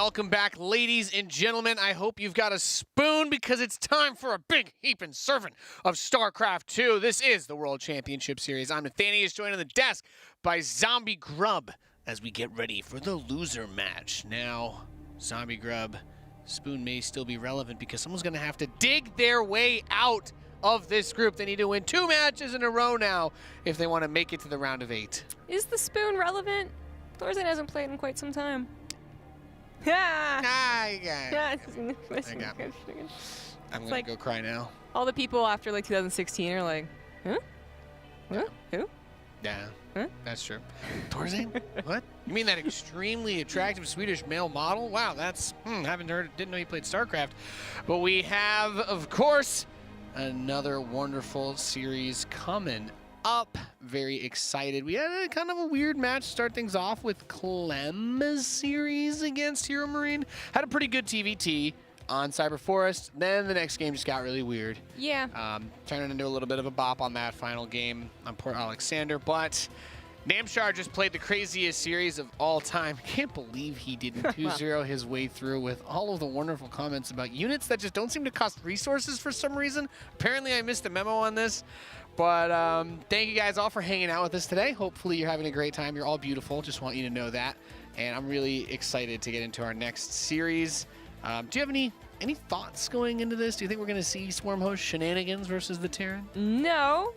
Welcome back, ladies and gentlemen. I hope you've got a spoon because it's time for a big heaping serving of StarCraft 2. This is the World Championship Series. I'm Nathaniel, joined on the desk by Zombie Grub as we get ready for the loser match. Now, Zombie Grub, spoon may still be relevant because someone's going to have to dig their way out of this group. They need to win 2 matches in a row now if they want to make it to the round of 8. Is the spoon relevant? Thorzen hasn't played in quite some time. I got it. I'm going to go cry now. All the people after like 2016 are like, huh? Huh? Who? Yeah, huh? That's true. Thorzen? What? You mean that extremely attractive Swedish male model? Wow, that's, haven't heard, didn't know he played StarCraft. But we have, of course, another wonderful series coming up. Very excited. We had a kind of a weird match to start things off with Clem's series against Hero Marine. Had a pretty good TvT on Cyber Forest. Then the next game just got really weird. Yeah. Turning into a little bit of a bop on that final game on Port Alexander. But Namshar just played the craziest series of all time. Can't believe he didn't 2-0 his way through with all of the wonderful comments about units that just don't seem to cost resources for some reason. Apparently I missed a memo on this. But thank you guys all for hanging out with us today. Hopefully you're having a great time. You're all beautiful. Just want you to know that. And I'm really excited to get into our next series. Do you have any thoughts going into this? Do you think we're going to see Swarm Host shenanigans versus the Terran? No,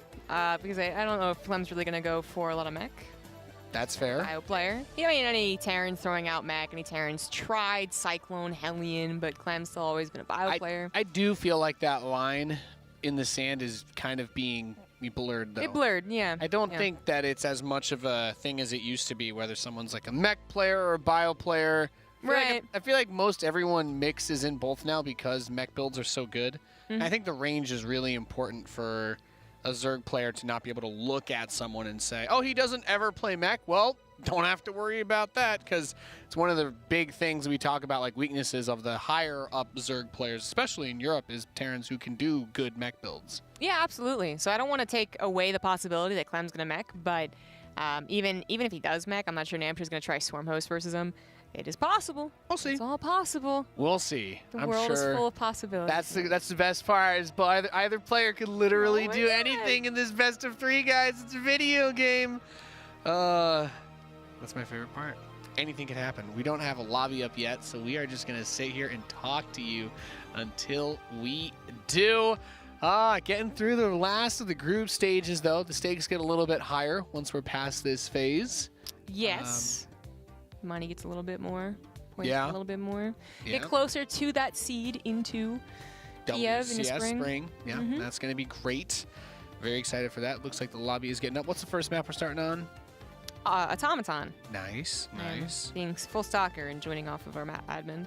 because I don't know if Clem's really going to go for a lot of mech. That's fair. Bio player. You know, any Terrans throwing out mech, any Terrans tried Cyclone, Hellion, but Clem's still always been a bio player. I do feel like that line in the sand is kind of being blurred, though. It blurred, yeah. I don't think that it's as much of a thing as it used to be, whether someone's like a mech player or a bio player. Right. I feel like most everyone mixes in both now because mech builds are so good. And I think the range is really important for a Zerg player to not be able to look at someone and say, oh, he doesn't ever play mech. Well, don't have to worry about that because it's one of the big things we talk about, like weaknesses of the higher up Zerg players, especially in Europe, is Terrans who can do good mech builds. Yeah, absolutely. So I don't want to take away the possibility that Clem's going to mech, but even if he does mech, I'm not sure Namshar's going to try Swarm Host versus him. It is possible. We'll see. It's all possible. We'll see. The world is full of possibilities. That's the best part. Is either player could literally do anything in this best of 3, guys. It's a video game. That's my favorite part. Anything can happen. We don't have a lobby up yet, so we are just gonna sit here and talk to you until we do. Getting through the last of the group stages, though. The stakes get a little bit higher once we're past this phase. Yes. Money gets a little bit more. Points Yeah. a little bit more. Yeah. Get closer to that seed into Kiev in the WCS spring. Yeah, that's going to be great. Very excited for that. Looks like the lobby is getting up. What's the first map we're starting on? Automaton. Nice, nice. Being full stalker and joining off of our map admin.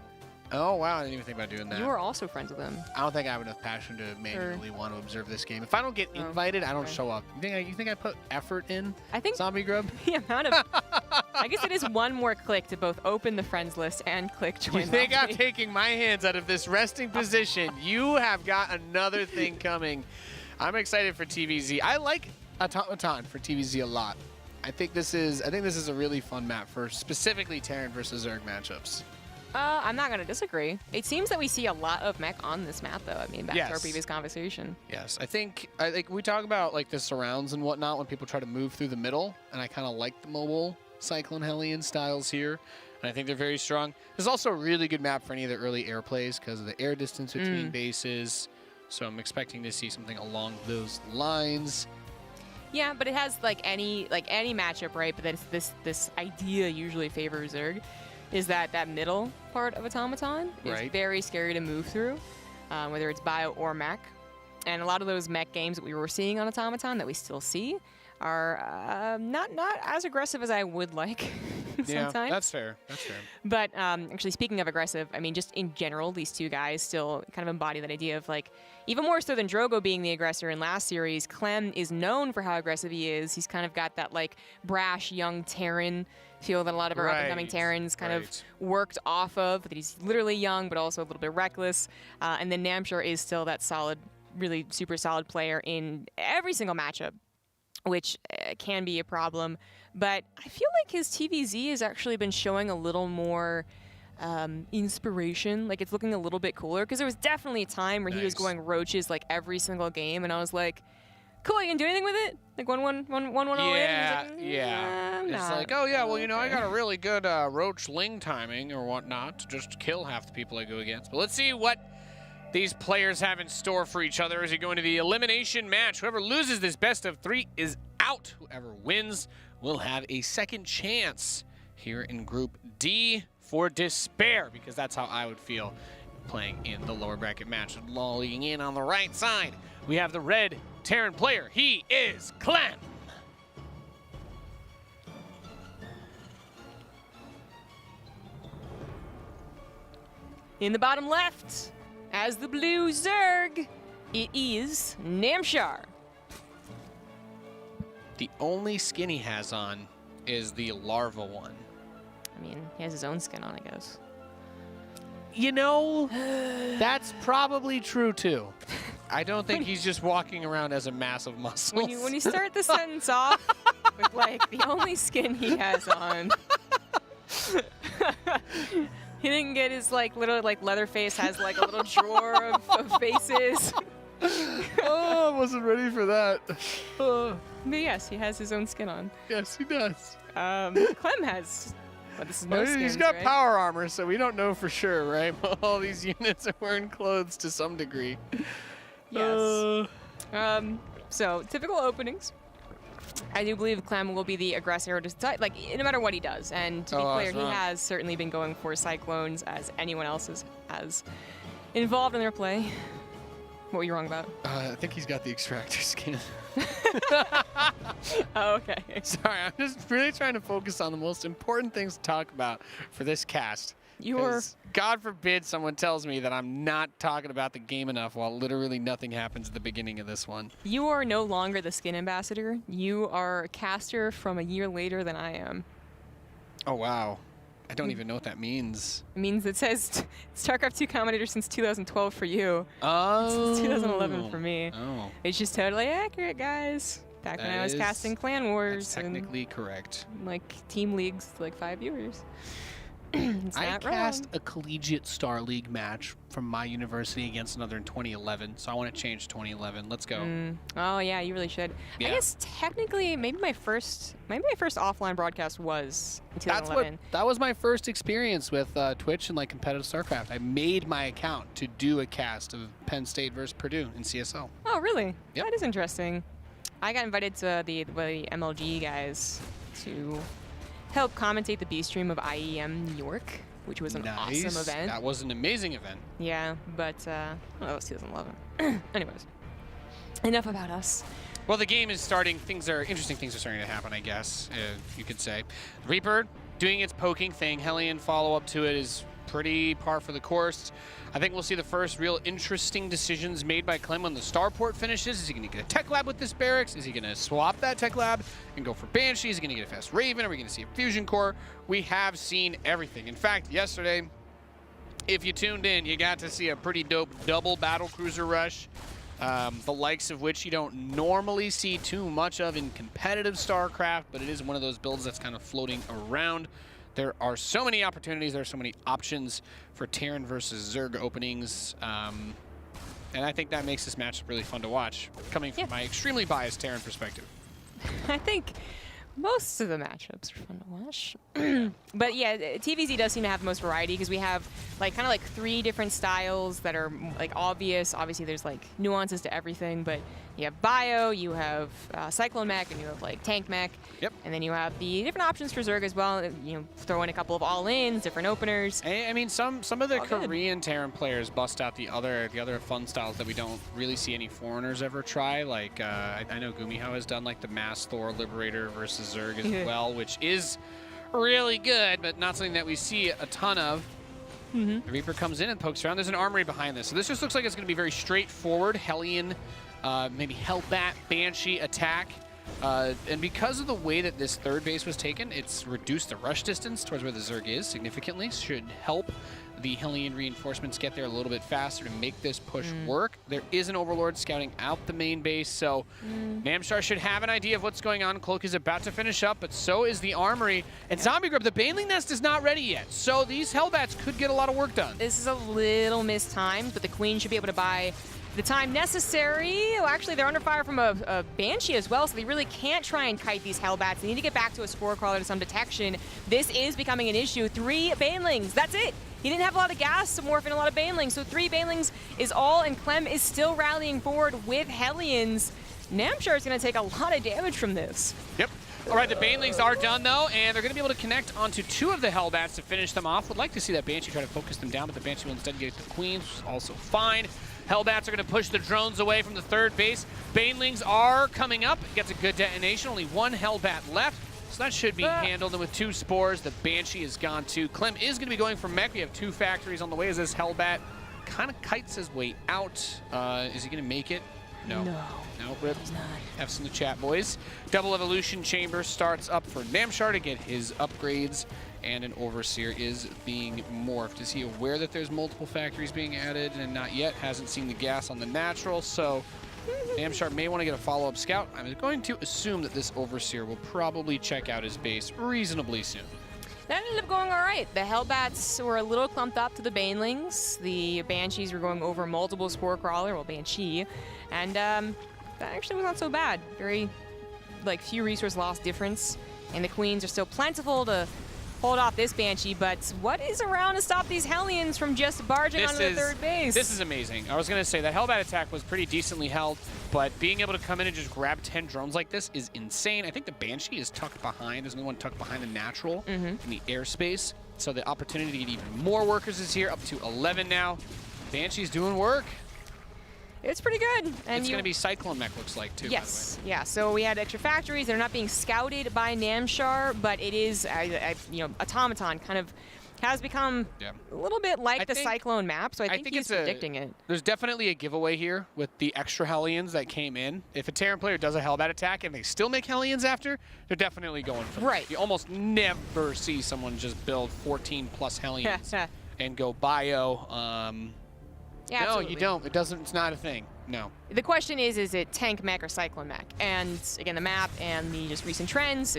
Oh, wow. I didn't even think about doing that. You are also friends with him. I don't think I have enough passion to manually want to observe this game. If I don't get invited, I don't show up. You think I put effort in, I think Zombie Grub? The amount of... I guess it is one more click to both open the friends list and click join. You think lobby. I'm taking my hands out of this resting position? You have got another thing coming. I'm excited for TvZ. I like Automaton for TvZ a lot. I think this is a really fun map for specifically Terran versus Zerg matchups. I'm not going to disagree. It seems that we see a lot of mech on this map, though. I mean, back to our previous conversation. Yes, I think we talk about like the surrounds and whatnot when people try to move through the middle, and I kind of like the mobile Cyclone Hellion styles here, and I think they're very strong. There's also a really good map for any of the early air plays because of the air distance between bases, so I'm expecting to see something along those lines. Yeah, but it has like any matchup, right? But then this idea usually favors Zerg. Is that middle part of Automaton is very scary to move through, whether it's bio or mech. And a lot of those mech games that we were seeing on Automaton that we still see are not as aggressive as I would like sometimes. Yeah, that's fair. That's fair. But actually, speaking of aggressive, I mean, just in general, these two guys still kind of embody that idea of like, even more so than Drogo being the aggressor in last series, Clem is known for how aggressive he is. He's kind of got that like brash young Terran feel that a lot of our up-and-coming Terrans kind of worked off of, that he's literally young, but also a little bit reckless. And then Namshar is still that solid, really super solid player in every single matchup, which can be a problem. But I feel like his TvZ has actually been showing a little more inspiration. Like, it's looking a little bit cooler, because there was definitely a time where he was going roaches like every single game, and I was like, cool, you can do anything with it? Like, 1-1-1-1 all in? Yeah. It's like, oh yeah, well, you know, I got a really good roach ling timing or whatnot to just kill half the people I go against. But let's see what these players have in store for each other as we go into the elimination match. Whoever loses this best of 3 is out. Whoever wins will have a second chance here in Group D for despair, because that's how I would feel playing in the lower bracket match. Lolling in on the right side, we have the red Terran player. He is Clem. In the bottom left, as the blue Zerg, it is Namshar. The only skin he has on is the larva one. I mean, he has his own skin on, I guess. You know, that's probably true too. I don't think he's just walking around as a mass of muscles. When you start the sentence off with, like, the only skin he has on. He didn't get his, like, little, like, Leatherface has, like, a little drawer of faces. Oh, I wasn't ready for that. But yes, he has his own skin on. Yes, he does. Clem has... But this is no skins, he's got right? power armor, so we don't know for sure, right? All these units are wearing clothes to some degree. Yes. So, typical openings. I do believe Clem will be the aggressor, like, no matter what he does. And to be clear, he has certainly been going for Cyclones as anyone else has involved in their play. What were you wrong about? I think he's got the extractor skin. Oh, okay. Sorry, I'm just really trying to focus on the most important things to talk about for this cast. God forbid someone tells me that I'm not talking about the game enough while literally nothing happens at the beginning of this one. You are no longer the skin ambassador. You are a caster from a year later than I am. Oh, wow. I don't even know what that means. It means it says StarCraft 2 commentator since 2012 for you. Oh. Since 2011 for me. Oh. It's just totally accurate, guys. Back when I was casting Clan Wars. That's technically correct. Like, team leagues, like 5 viewers. I cast a collegiate Star League match from my university against another in 2011, so I want to change 2011. Let's go. Oh yeah, you really should. Yeah. I guess technically, maybe my first offline broadcast was in 2011. That was my first experience with Twitch and like competitive StarCraft. I made my account to do a cast of Penn State versus Purdue in CSL. Oh really? Yep. That is interesting. I got invited to the MLG guys to help commentate the B stream of IEM New York, which was an awesome event. That was an amazing event. Yeah, but that was 2011. Anyways, enough about us. Well, the game is starting. Interesting things are starting to happen, I guess, you could say. Reaper doing its poking thing. Hellion follow-up to it is pretty par for the course. I think we'll see the first real interesting decisions made by Clem when the starport finishes. Is he going to get a tech lab with this barracks? Is he going to swap that tech lab and go for Banshee? Is he going to get a fast Raven? Are we going to see a fusion core? We have seen everything. In fact, yesterday, if you tuned in, you got to see a pretty dope double battle cruiser rush, the likes of which you don't normally see too much of in competitive StarCraft, but it is one of those builds that's kind of floating around. There are so many opportunities, there are so many options for Terran versus Zerg openings, and I think that makes this matchup really fun to watch, coming from my extremely biased Terran perspective. I think most of the matchups are fun to watch. But yeah, TvZ does seem to have the most variety, because we have like kind of like 3 different styles that are like obvious. Obviously there's like nuances to everything, but you have Bio, you have Cyclone Mech, and you have like Tank Mech. Yep. And then you have the different options for Zerg as well. You know, throw in a couple of all-ins, different openers. I mean, some of the Korean Terran players bust out the other fun styles that we don't really see any foreigners ever try. Like I know Gumiho has done like the Mass Thor Liberator versus Zerg as well, which is really good, but not something that we see a ton of. The Reaper comes in and pokes around. There's an armory behind this, so this just looks like it's going to be very straightforward. Hellion, maybe Hellbat, Banshee attack. And because of the way that this third base was taken, it's reduced the rush distance towards where the Zerg is significantly. Should help the Hellion reinforcements get there a little bit faster to make this push work. There is an Overlord scouting out the main base, so Namshar should have an idea of what's going on. Cloak is about to finish up, but so is the Armory. And Zombie Grub, the Baneling Nest is not ready yet, so these Hellbats could get a lot of work done. This is a little mistimed, but the Queen should be able to buy the time necessary. Well, actually, they're under fire from a Banshee as well, so they really can't try and kite these Hellbats. They need to get back to a Spore Crawler to some detection. This is becoming an issue. 3 Banelings, that's it. He didn't have a lot of gas to morph in a lot of Banelings, so 3 Banelings is all, and Clem is still rallying forward with Hellions. Namshar is going to take a lot of damage from this. Yep. All right, the Banelings are done, though, and they're going to be able to connect onto 2 of the Hellbats to finish them off. Would like to see that Banshee try to focus them down, but the Banshee will instead get the Queens, which is also fine. Hellbats are going to push the drones away from the 3rd base. Banelings are coming up. Gets a good detonation. Only 1 Hellbat left. So that should be handled, and with 2 spores, the Banshee is gone too. Clem is going to be going for mech. We have 2 factories on the way as this Hellbat kind of kites his way out. Is he going to make it? No. No, rip. He's not. F's in the chat, boys. Double Evolution Chamber starts up for Namshar to get his upgrades, and an Overseer is being morphed. Is he aware that there's multiple factories being added? And not yet. Hasn't seen the gas on the natural, so Namshar may want to get a follow-up scout. I'm going to assume that this Overseer will probably check out his base reasonably soon. That ended up going all right. The Hellbats were a little clumped up to the Banelings. The Banshees were going over multiple Spore Crawler, well, Banshee, and that actually was not so bad. Very, few resource loss difference, and the Queens are still plentiful to hold off this Banshee, but what is around to stop these Hellions from just barging onto the 3rd base? This is amazing. I was going to say that Hellbat attack was pretty decently held, but being able to come in and just grab 10 drones like this is insane. I think the Banshee is tucked behind. There's another one tucked behind the natural in the airspace. So the opportunity to get even more workers is here, up to 11 now. Banshee's doing work. It's pretty good. And it's going to be Cyclone mech, looks like, too. Yes, yeah. So we had extra factories. They're not being scouted by Namshar, but it is, Automaton kind of has become a little bit like the Cyclone map, so I think he's predicting it. There's definitely a giveaway here with the extra Hellions that came in. If a Terran player does a Hellbat attack and they still make Hellions after, they're definitely going for it. You almost never see someone just build 14+ Hellions and go bio. Yeah, no, absolutely. you don't. It's not a thing. No. The question is it tank mech or Cyclone mech? And again, the map and the just recent trends,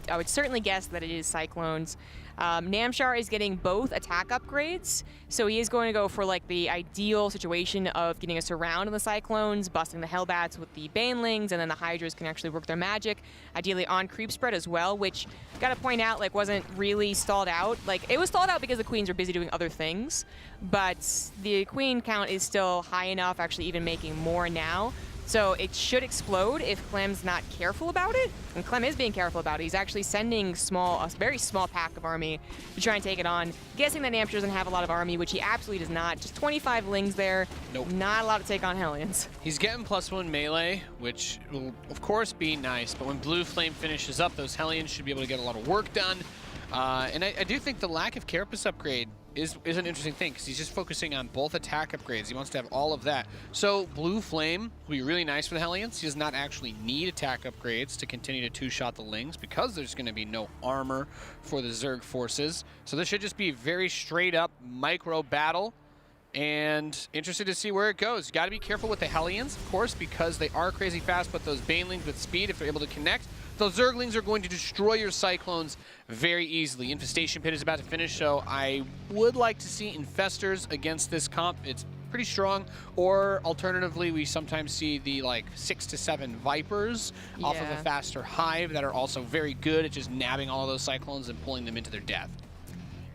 I would certainly guess that it is Cyclones. Namshar is getting both attack upgrades, so he is going to go for the ideal situation of getting a surround on the Cyclones, busting the Hellbats with the Banelings, and then the Hydras can actually work their magic, ideally on creep spread as well, which, gotta point out, wasn't really stalled out. It was stalled out because the Queens are busy doing other things, but the Queen count is still high enough, actually even making more now. So it should explode if Clem's not careful about it. And Clem is being careful about it. He's actually sending a very small pack of army to try and take it on. Guessing that Namshar doesn't have a lot of army, which he absolutely does not. Just 25 lings there. Nope. Not a lot to take on Hellions. He's getting +1 melee, which will, of course, be nice. But when Blue Flame finishes up, those Hellions should be able to get a lot of work done. And I do think the lack of Carapace upgrade is an interesting thing, because he's just focusing on both attack upgrades. He wants to have all of that. So Blue Flame will be really nice for the Hellions. He does not actually need attack upgrades to continue to two-shot the Lings, because there's going to be no armor for the Zerg forces. So this should just be a very straight-up micro battle. And interested to see where it goes. You got to be careful with the Hellions, of course, because they are crazy fast, but those Banelings with speed, if they're able to connect, those Zerglings are going to destroy your Cyclones very easily. Infestation Pit is about to finish, so I would like to see Infestors against this comp. It's pretty strong. Or alternatively, we sometimes see the 6 to 7 Vipers off of a faster Hive that are also very good at just nabbing all of those Cyclones and pulling them into their death.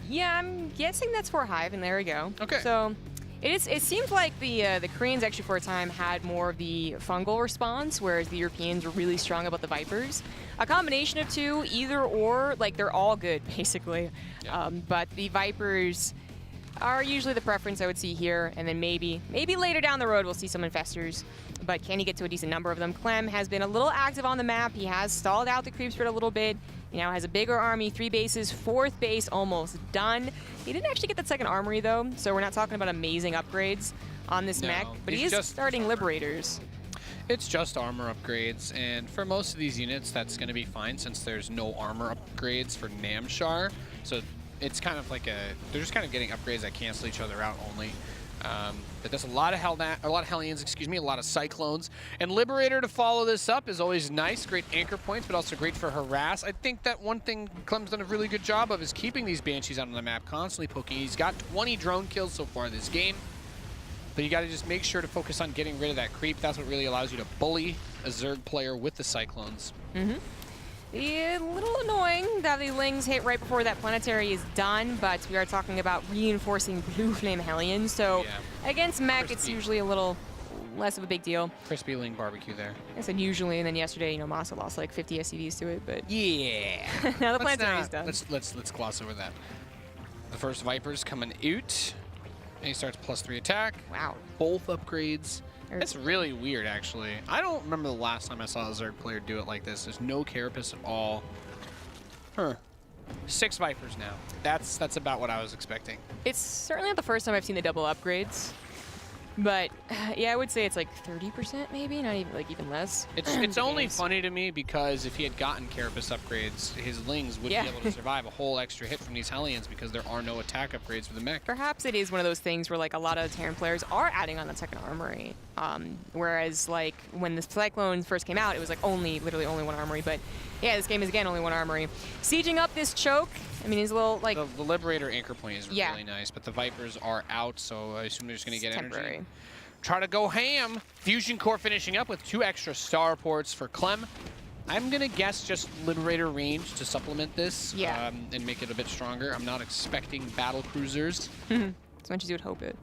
Yeah, I'm guessing that's for Hive, and there we go. Okay. So it seems like the Koreans actually for a time had more of the fungal response, whereas the Europeans were really strong about the Vipers. A combination of two, either or, they're all good, basically. Yeah. But the Vipers are usually the preference I would see here, and then maybe later down the road we'll see some Infestors. But can he get to a decent number of them? Clem has been a little active on the map. He has stalled out the creep spread a little bit. He now has a bigger army, 3 bases, 4th base almost done. He didn't actually get that second armory though, so we're not talking about amazing upgrades on this mech, but he is starting Liberators. It's just armor upgrades, and for most of these units that's going to be fine since there's no armor upgrades for Namshar. So it's kind of like they're just kind of getting upgrades that cancel each other out only. But there's a lot of Hellions, excuse me, a lot of Cyclones. And Liberator to follow this up is always nice. Great anchor points, but also great for harass. I think that one thing Clem's done a really good job of is keeping these Banshees out on the map, constantly poking. He's got 20 drone kills so far this game. But you got to just make sure to focus on getting rid of that creep. That's what really allows you to bully a Zerg player with the Cyclones. A little annoying that the Lings hit right before that planetary is done, but we are talking about reinforcing Blue Flame Hellions, so against mech it's usually a little less of a big deal. Crispy Ling barbecue there. I said usually, and then yesterday, you know, Masa lost like 50 SCVs to it, but yeah. now the planetary is done. Let's gloss over that. The first Viper's coming out, and he starts +3 attack. Wow. Both upgrades. It's really weird, actually. I don't remember the last time I saw a Zerg player do it like this. There's no carapace at all. 6 Vipers now. That's about what I was expecting. It's certainly not the first time I've seen the double upgrades, but yeah, I would say it's like 30% maybe, not even even less. It's only funny to me because if he had gotten carapace upgrades, his Lings would be able to survive a whole extra hit from these Hellions because there are no attack upgrades for the mech. Perhaps it is one of those things where like a lot of Terran players are adding on that second armory, whereas like when the Cyclone first came out, it was like literally only 1 armory, but yeah, this game is again only 1 armory. Sieging up this choke, I mean, he's a little like... The Liberator anchor point is really nice, but the Vipers are out, so I assume they're just going to get energy. Try to go ham. Fusion Core finishing up with 2 extra starports for Clem. I'm going to guess just Liberator range to supplement this and make it a bit stronger. I'm not expecting battle cruisers. As much as you would hope it.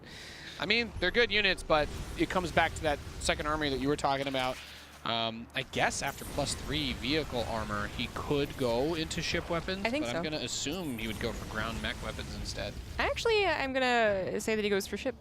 I mean, they're good units, but it comes back to that second army that you were talking about. I guess after +3 vehicle armor, he could go into ship weapons. I think so. I'm going to assume he would go for ground mech weapons instead. Actually, I'm going to say that he goes for ship.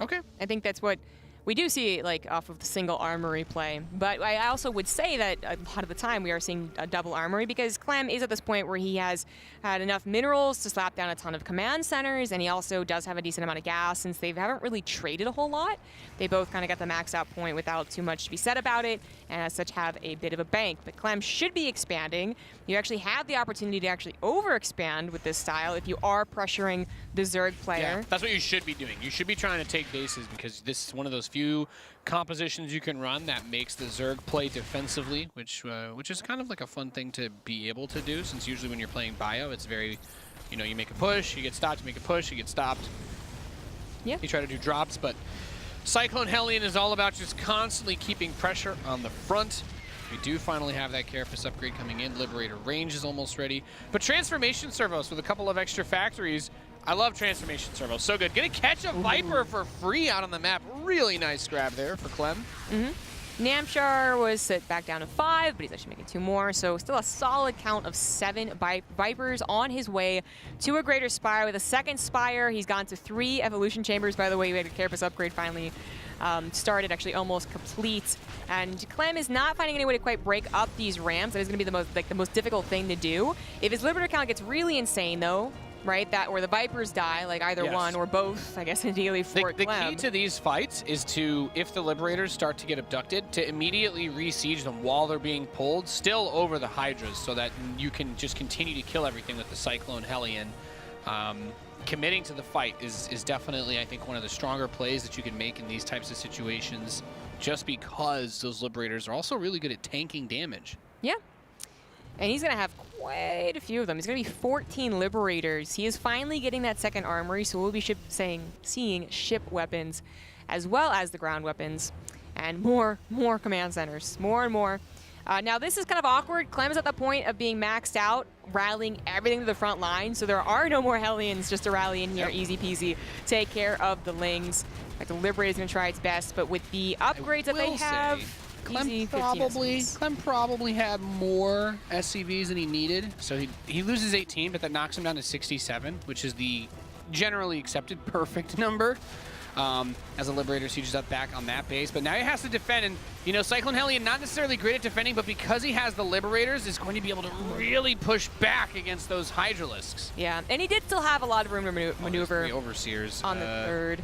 Okay. I think that's what we do see like off of the single armory play. But I also would say that a lot of the time we are seeing a double armory because Clem is at this point where he has had enough minerals to slap down a ton of command centers, and he also does have a decent amount of gas since they haven't really traded a whole lot. They both kind of got the max out point without too much to be said about it, and as such have a bit of a bank. But Clem should be expanding. You actually have the opportunity to actually overexpand with this style if you are pressuring the Zerg player. Yeah, that's what you should be doing. You should be trying to take bases because this is one of those few compositions you can run that makes the Zerg play defensively, which is kind of like a fun thing to be able to do, since usually when you're playing bio, it's very, you know, you make a push, you get stopped, you make a push, you get stopped. Yeah. You try to do drops, but Cyclone Hellion is all about just constantly keeping pressure on the front. We do finally have that Carapace upgrade coming in. Liberator range is almost ready. But Transformation Servos with a couple of extra factories. I love Transformation Servos. So good. Gonna catch a Viper for free out on the map. Really nice grab there for Clem. Namshar was set back down to 5, but he's actually making 2 more. So still a solid count of 7 Vipers on his way to a greater Spire. With a second Spire, he's gone to 3 Evolution Chambers. By the way, we had a Carapace upgrade finally started, actually almost complete. And Clem is not finding any way to quite break up these ramps. That is going to be the most difficult thing to do. If his Liberator count gets really insane, though, right, that where the Vipers die, like either one or both, I guess ideally for the Clem. key to these fights is to, if the Liberators start to get abducted, to immediately re-siege them while they're being pulled, still over the Hydras, so that you can just continue to kill everything with the Cyclone Hellion. Committing to the fight is definitely, I think, one of the stronger plays that you can make in these types of situations, just because those Liberators are also really good at tanking damage. Yeah. And he's going to have quite a few of them. He's going to be 14 Liberators. He is finally getting that second armory, so we'll be seeing ship weapons as well as the ground weapons. And more command centers. More and more. Now, this is kind of awkward. Clem is at the point of being maxed out, rallying everything to the front line, so there are no more Hellions just to rally in here. Easy peasy. Take care of the Lings. Like, the Liberator is going to try its best, but with the upgrades that they have... Clem probably had more SCVs than he needed. So he loses 18, but that knocks him down to 67, which is the generally accepted perfect number. As a Liberator sieges up back on that base. But now he has to defend, and you know, Cyclone Hellion not necessarily great at defending, but because he has the Liberators, is going to be able to really push back against those Hydralisks. Yeah, and he did still have a lot of room to maneuver Overseers on the third.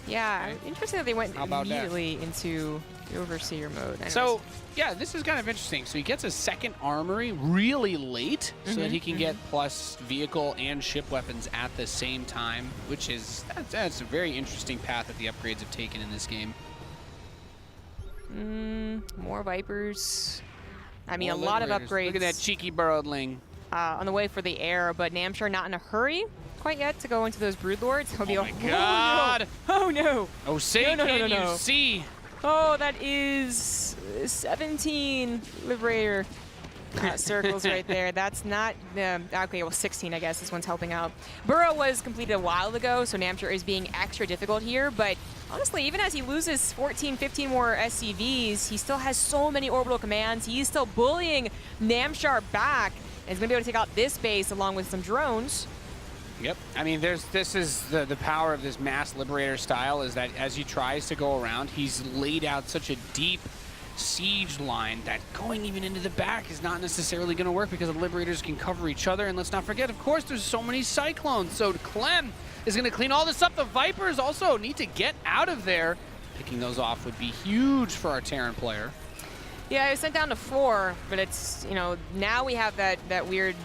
Yeah, Okay. interesting that they went How about that? immediately into the Overseer mode. Anyways. So, yeah, this is kind of interesting. So he gets a second armory really late so that he can get plus vehicle and ship weapons at the same time, which is, that's a very interesting path that the upgrades have taken in this game. More Vipers. I mean, More a lot of Liberators. upgrades Look at that cheeky burrowling. on the way for the air, but Namshar not in a hurry quite yet to go into those Broodlords. That would be Oh my God. Oh no! Oh, say, No, can no. you see? Oh, that is 17 Liberator circles right there. That's not, okay, well 16 I guess, this one's helping out. Burrow was completed a while ago, so Namshar is being extra difficult here, but honestly, even as he loses 14, 15 more SCVs, he still has so many orbital commands. He's still bullying Namshar back, and he's going to be able to take out this base along with some drones. Yep. I mean, this is the power of this mass liberator style is that as he tries to go around, he's laid out such a deep siege line that going even into the back is not necessarily going to work because the liberators can cover each other. And let's not forget, of course, there's so many cyclones. So Clem is going to clean all this up. The Vipers also need to get out of there. Picking those off would be huge for our Terran player. Yeah, I was sent down to 4, but it's, you know, now we have that weird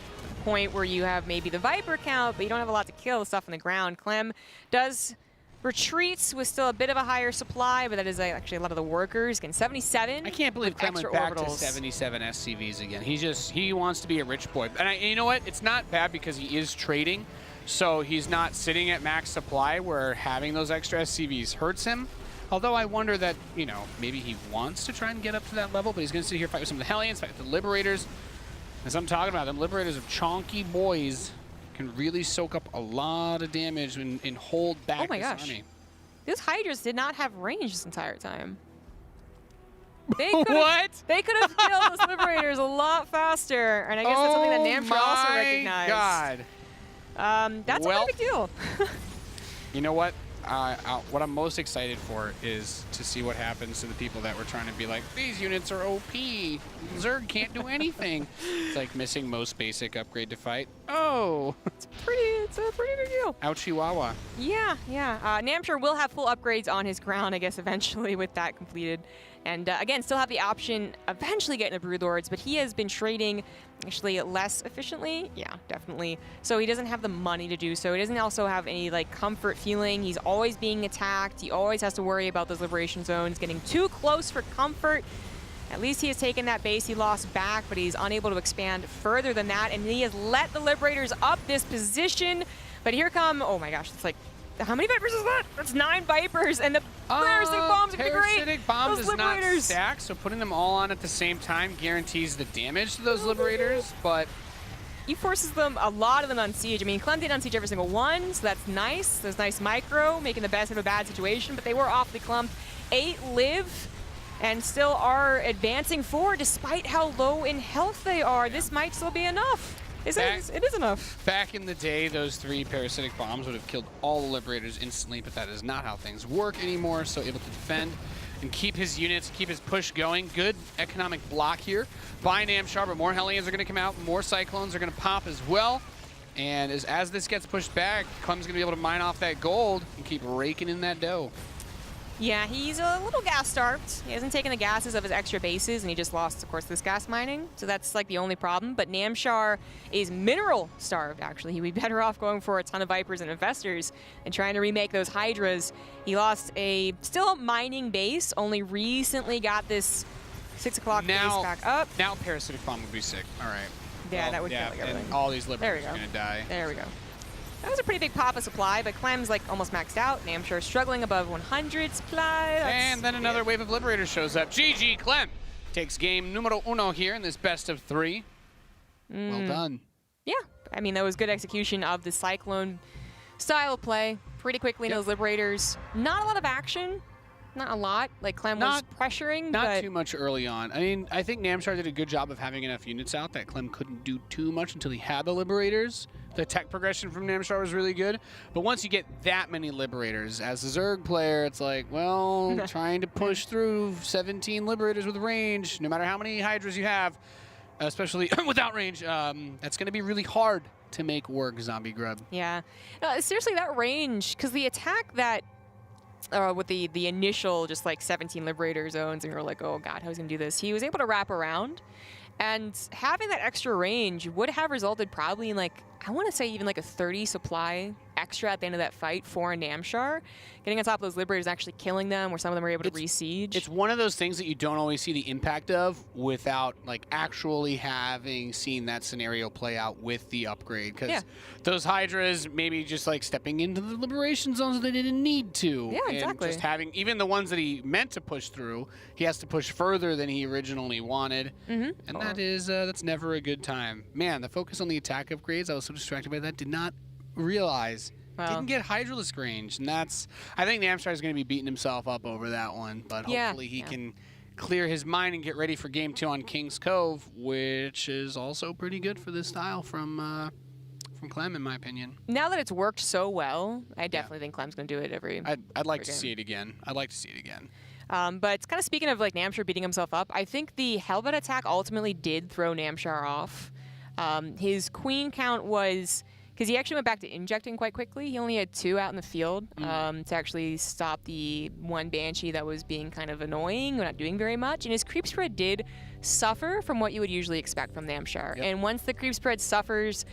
point where you have maybe the Viper count, but you don't have a lot to kill, the stuff on the ground. Clem does retreats with still a bit of a higher supply, but that is actually a lot of the workers. Again, 77. I can't believe Clem went back to 77 SCVs again. He wants to be a rich boy. And you know what? It's not bad because he is trading, so he's not sitting at max supply where having those extra SCVs hurts him. Although I wonder that, you know, maybe he wants to try and get up to that level, but he's going to sit here, fight with some of the Hellions, fight with the Liberators. As I'm talking about, them Liberators of chonky boys can really soak up a lot of damage and hold back this army. Those Hydras did not have range this entire time. They What? They could have killed those Liberators a lot faster, and I guess that's something that Namshar also recognized. God. That's a pretty big deal. You know what? What I'm most excited for is to see what happens to the people that were trying to be like, these units are OP. Zerg can't do anything. It's like missing most basic upgrade to fight. Oh. It's a pretty big deal. Ouchie wawa. Yeah. Namshar will have full upgrades on his ground, I guess, eventually with that completed. And again, still have the option eventually getting the Broodlords, but he has been trading actually less efficiently. Yeah, definitely. So he doesn't have the money to do so. He doesn't also have any like comfort feeling. He's always being attacked. He always has to worry about those liberation zones getting too close for comfort. At least he has taken that base he lost back, but he's unable to expand further than that. And he has let the Liberators up this position. But here come, oh my gosh, it's like, how many Vipers is that? That's 9 Vipers, and the parasitic bombs are going to be great. Parasitic bomb Those does not Liberators. stack, so putting them all on at the same time guarantees the damage to those Liberators, but He forces them, a lot of them on siege. I mean, Clem didn't unsiege every single one, so that's nice. There's nice micro, making the best of a bad situation, but they were awfully clumped. 8 live, and still are advancing forward despite how low in health they are. This might still be enough. It is enough. back in the day, those 3 parasitic bombs would have killed all the Liberators instantly, but that is not how things work anymore, so able to defend and keep his units, keep his push going. Good economic block here by Namshar, but more Hellions are going to come out, more Cyclones are going to pop as well. And as this gets pushed back, Clem's going to be able to mine off that gold and keep raking in that dough. Yeah, he's a little gas starved. He hasn't taken the gases of his extra bases, and he just lost, of course, this gas mining. So that's like the only problem. But Namshar is mineral starved, actually. He'd be better off going for a ton of Vipers and Infestors and trying to remake those Hydras. He lost a still mining base, only recently got this 6 o'clock base back up. Now Parasitic Bomb would be sick. All right. Yeah, well, that would kill like everything. And all these Liberators There are we go. going to die. There we go. That was a pretty big pop of supply, but Clem's like almost maxed out. Namshar struggling above 100 supply. And then another wave of Liberators shows up. GG Clem takes game numero uno here in this best of 3. Well done. Yeah, I mean, that was good execution of the Cyclone style of play. Pretty quickly, those Liberators. Not a lot of action. Not a lot. Like, Clem was pressuring, Not but too much early on. I mean, I think Namshar did a good job of having enough units out that Clem couldn't do too much until he had the Liberators. The tech progression from Namshar was really good. But once you get that many Liberators, as a Zerg player, it's like, well, trying to push through 17 Liberators with range, no matter how many Hydras you have, especially without range, that's going to be really hard to make work, Zombie Grub. yeah. No, seriously, that range, because the attack that with the initial just like 17 Liberator zones, and you're like, oh god, how's he gonna do this? He was able to wrap around, and having that extra range would have resulted probably in like, I want to say even like a 30 supply extra at the end of that fight for a Namshar. Getting on top of those Liberators, actually killing them, where some of them were able to re-siege. It's one of those things that you don't always see the impact of without like actually having seen that scenario play out with the upgrade. Because those Hydras maybe just like stepping into the liberation zones that they didn't need to. Yeah, exactly. And just having, even the ones that he meant to push through, he has to push further than he originally wanted. And that is, that's never a good time. Man, the focus on the attack upgrades, I was so distracted by that, did not realize. Didn't get Hydralisk range, and that's, I think Namshar is going to be beating himself up over that one, but hopefully he can clear his mind and get ready for Game 2 on King's Cove, which is also pretty good for this style from Clem, in my opinion. Now that it's worked so well, I definitely think Clem's going to do it every I'd like to see it again. I'd like to see it again. But kind of speaking of like Namshar beating himself up, I think the Hellbat attack ultimately did throw Namshar off. His queen count was... because he actually went back to injecting quite quickly. He only had 2 out in the field to actually stop the one Banshee that was being kind of annoying, not doing very much. And his creep spread did suffer from what you would usually expect from Namshar. And once the creep spread suffers,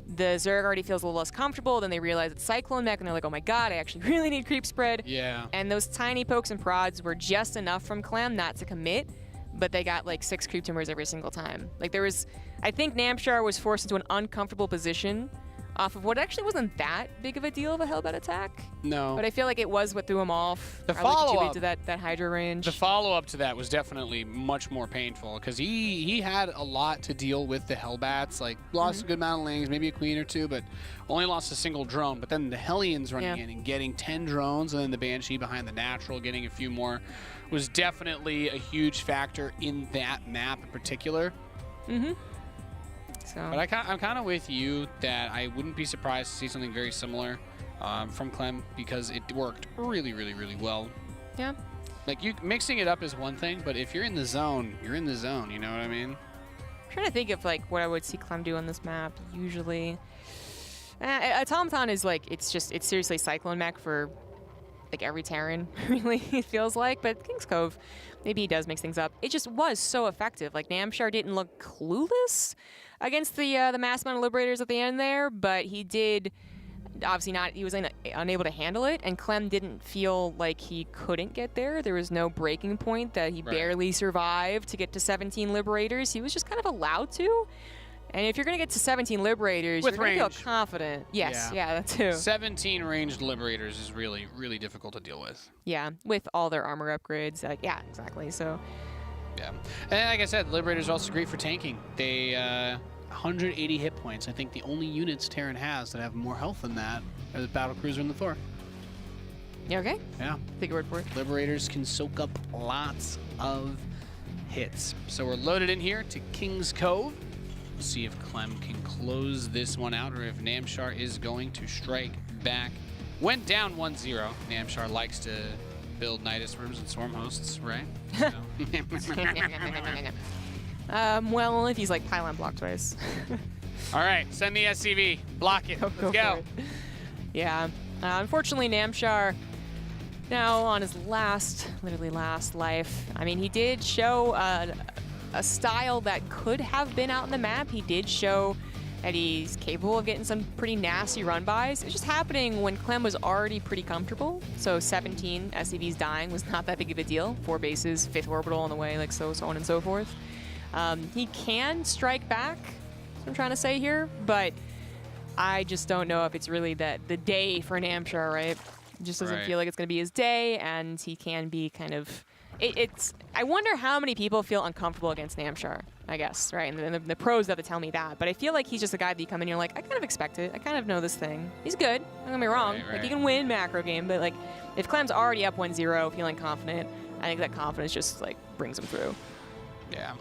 the Zerg already feels a little less comfortable. Then they realize it's Cyclone Mech, and they're like, oh my god, I actually really need creep spread. And those tiny pokes and prods were just enough from Clem not to commit, but they got like 6 creep tumors every single time. Like there was, I think Namshar was forced into an uncomfortable position off of what actually wasn't that big of a deal of a Hellbat attack. No. But I feel like it was what threw him off. The follow-up to that Hydra range. The follow-up to that was definitely much more painful, because he had a lot to deal with the Hellbats. Like, lost a good amount of lings, maybe a queen or 2, but only lost a single drone. But then the Hellions running in and getting 10 drones, and then the Banshee behind the natural getting a few more, was definitely a huge factor in that map in particular. So. But I'm kind of with you that I wouldn't be surprised to see something very similar from Clem, because it worked really, really, really well. Yeah. Like, you mixing it up is one thing, but if you're in the zone, you're in the zone. You know what I mean? I'm trying to think of like what I would see Clem do on this map. Usually, Automaton is like, it's seriously Cyclone Mech for like every Terran, really, it feels like. But King's Cove, maybe he does mix things up. It just was so effective. Like, Namshar didn't look clueless against the mass amount of Liberators at the end there, but he did, obviously not, he was unable to handle it, and Clem didn't feel like he couldn't get there. There was no breaking point that he barely survived to get to 17 Liberators. He was just kind of allowed to. And if you're going to get to 17 Liberators, you're going to feel confident. Yes, yeah, that too. 17 ranged Liberators is really, really difficult to deal with. Yeah, with all their armor upgrades. Yeah, exactly. So. Yeah. And like I said, Liberators are also great for tanking. They, 180 hit points. I think the only units Terran has that have more health than that are the Battlecruiser and the Thor. Yeah, okay. Yeah. Take your word for it. Liberators can soak up lots of hits. So we're loaded in here to King's Cove. We'll see if Clem can close this one out, or if Namshar is going to strike back. Went down 1-0. Namshar likes to build Nidus rooms and swarm hosts, right? So. Well, only if he's like pylon block twice. All right, send the SCV. Block it. Let's go. Yeah. Unfortunately, Namshar, now on his literally last life. I mean, he did show a style that could have been out in the map. He did show that he's capable of getting some pretty nasty run-bys. It's just happening when Clem was already pretty comfortable. So 17 SCVs dying was not that big of a deal. 4 bases, 5th orbital on the way, like so on and so forth. He can strike back, that's what I'm trying to say here, but I just don't know if it's really the day for Namshar, right? It just doesn't feel like it's going to be his day, and he can be kind of... I wonder how many people feel uncomfortable against Namshar, I guess, right? And the pros have to tell me that. But I feel like he's just a guy that you come in and you're like, I kind of expect it. I kind of know this thing. He's good. Don't get me wrong. Like, he can win macro game. But, like, if Clem's already up 1-0, feeling confident, I think that confidence just, like, brings him through. Yeah.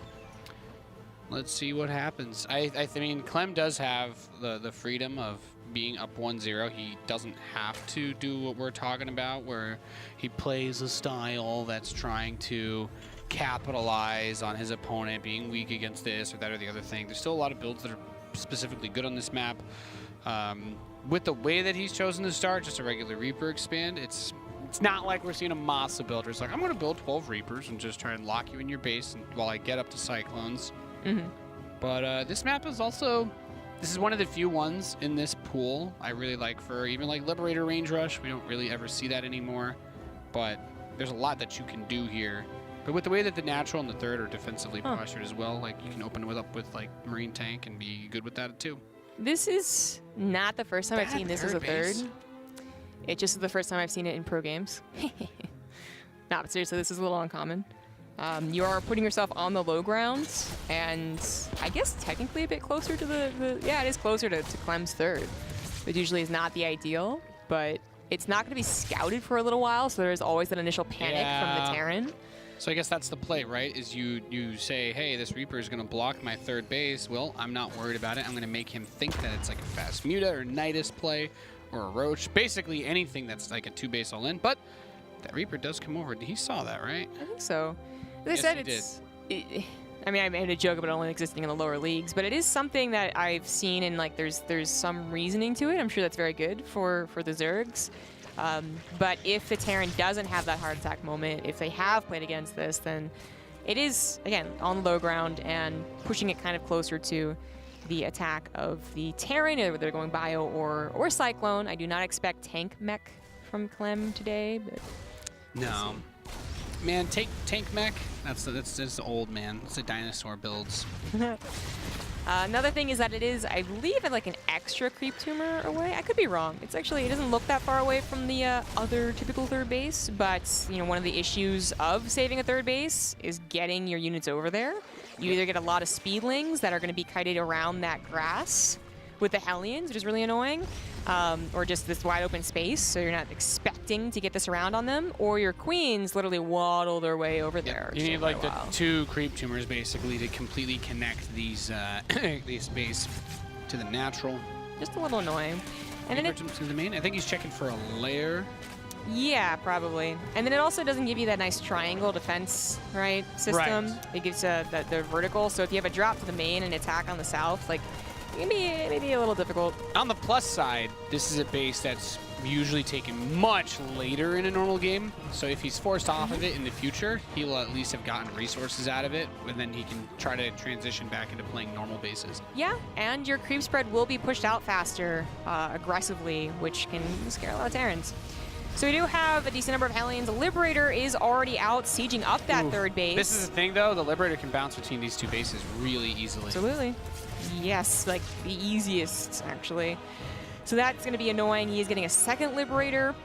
Let's see what happens. I mean, Clem does have the freedom of being up 1-0. He doesn't have to do what we're talking about, where he plays a style that's trying to capitalize on his opponent being weak against this or that or the other thing. There's still a lot of builds that are specifically good on this map. With the way that he's chosen to start, just a regular Reaper expand, it's It's not like we're seeing a Masa build where it's like, I'm going to build 12 Reapers and just try and lock you in your base while I get up to Cyclones. But this map is also, this is one of the few ones in this pool I really like for even like Liberator Range Rush. We don't really ever see that anymore, but there's a lot that you can do here. But with the way that the natural and the third are defensively postured as well, like you can open it up with like Marine Tank and be good with that too. This is not the first time I've seen this as a third. It just is the first time I've seen it in pro games. No, but seriously, this is a little uncommon. You are putting yourself on the low grounds, and I guess technically a bit closer to yeah, it is closer to Clem's third, which usually is not the ideal, but it's not going to be scouted for a little while, so there's always that initial panic from the Terran. So I guess that's the play, right? Is you say, hey, this Reaper is going to block my third base. Well, I'm not worried about it. I'm going to make him think that it's like a fast Muta or Nidus play or a Roach. Basically anything that's like a 2-base all-in. But that Reaper does come over. He saw that, right? I think so. As I said, I mean, I made a joke about it only existing in the lower leagues, but it is something that I've seen, and like there's some reasoning to it. I'm sure that's very good for the Zergs. But if the Terran doesn't have that heart attack moment, if they have played against this, then it is, again, on the low ground and pushing it kind of closer to the attack of the Terran, whether they're going Bio or Cyclone. I do not expect tank mech from Clem today, but no. Man, tank mech, that's old, man. It's the dinosaur builds. Another thing is that it is, I believe, like an extra creep tumor away. I could be wrong. It's actually, it doesn't look that far away from the other typical third base, but you know, one of the issues of saving a third base is getting your units over there. You either get a lot of speedlings that are going to be kited around that grass with the Hellions, which is really annoying, or just this wide open space, so you're not expecting to get this around on them, or your queens literally waddle their way over there. You need like the 2 creep tumors basically to completely connect these these base to the natural. Just a little annoying. And then to the main. I think he's checking for a lair. Yeah, probably. And then it also doesn't give you that nice triangle defense, right, system. Right. It gives the vertical. So if you have a drop to the main and attack on the south, like, it can be maybe a little difficult. On the plus side, this is a base that's usually taken much later in a normal game. So if he's forced off of it in the future, he'll at least have gotten resources out of it, and then he can try to transition back into playing normal bases. Yeah, and your creep spread will be pushed out faster aggressively, which can scare a lot of Terrans. So we do have a decent number of Hellions. The Liberator is already out, sieging up that third base. This is the thing, though. The Liberator can bounce between these 2 bases really easily. Absolutely. Yes, like the easiest, actually. So that's going to be annoying. He is getting a second Liberator.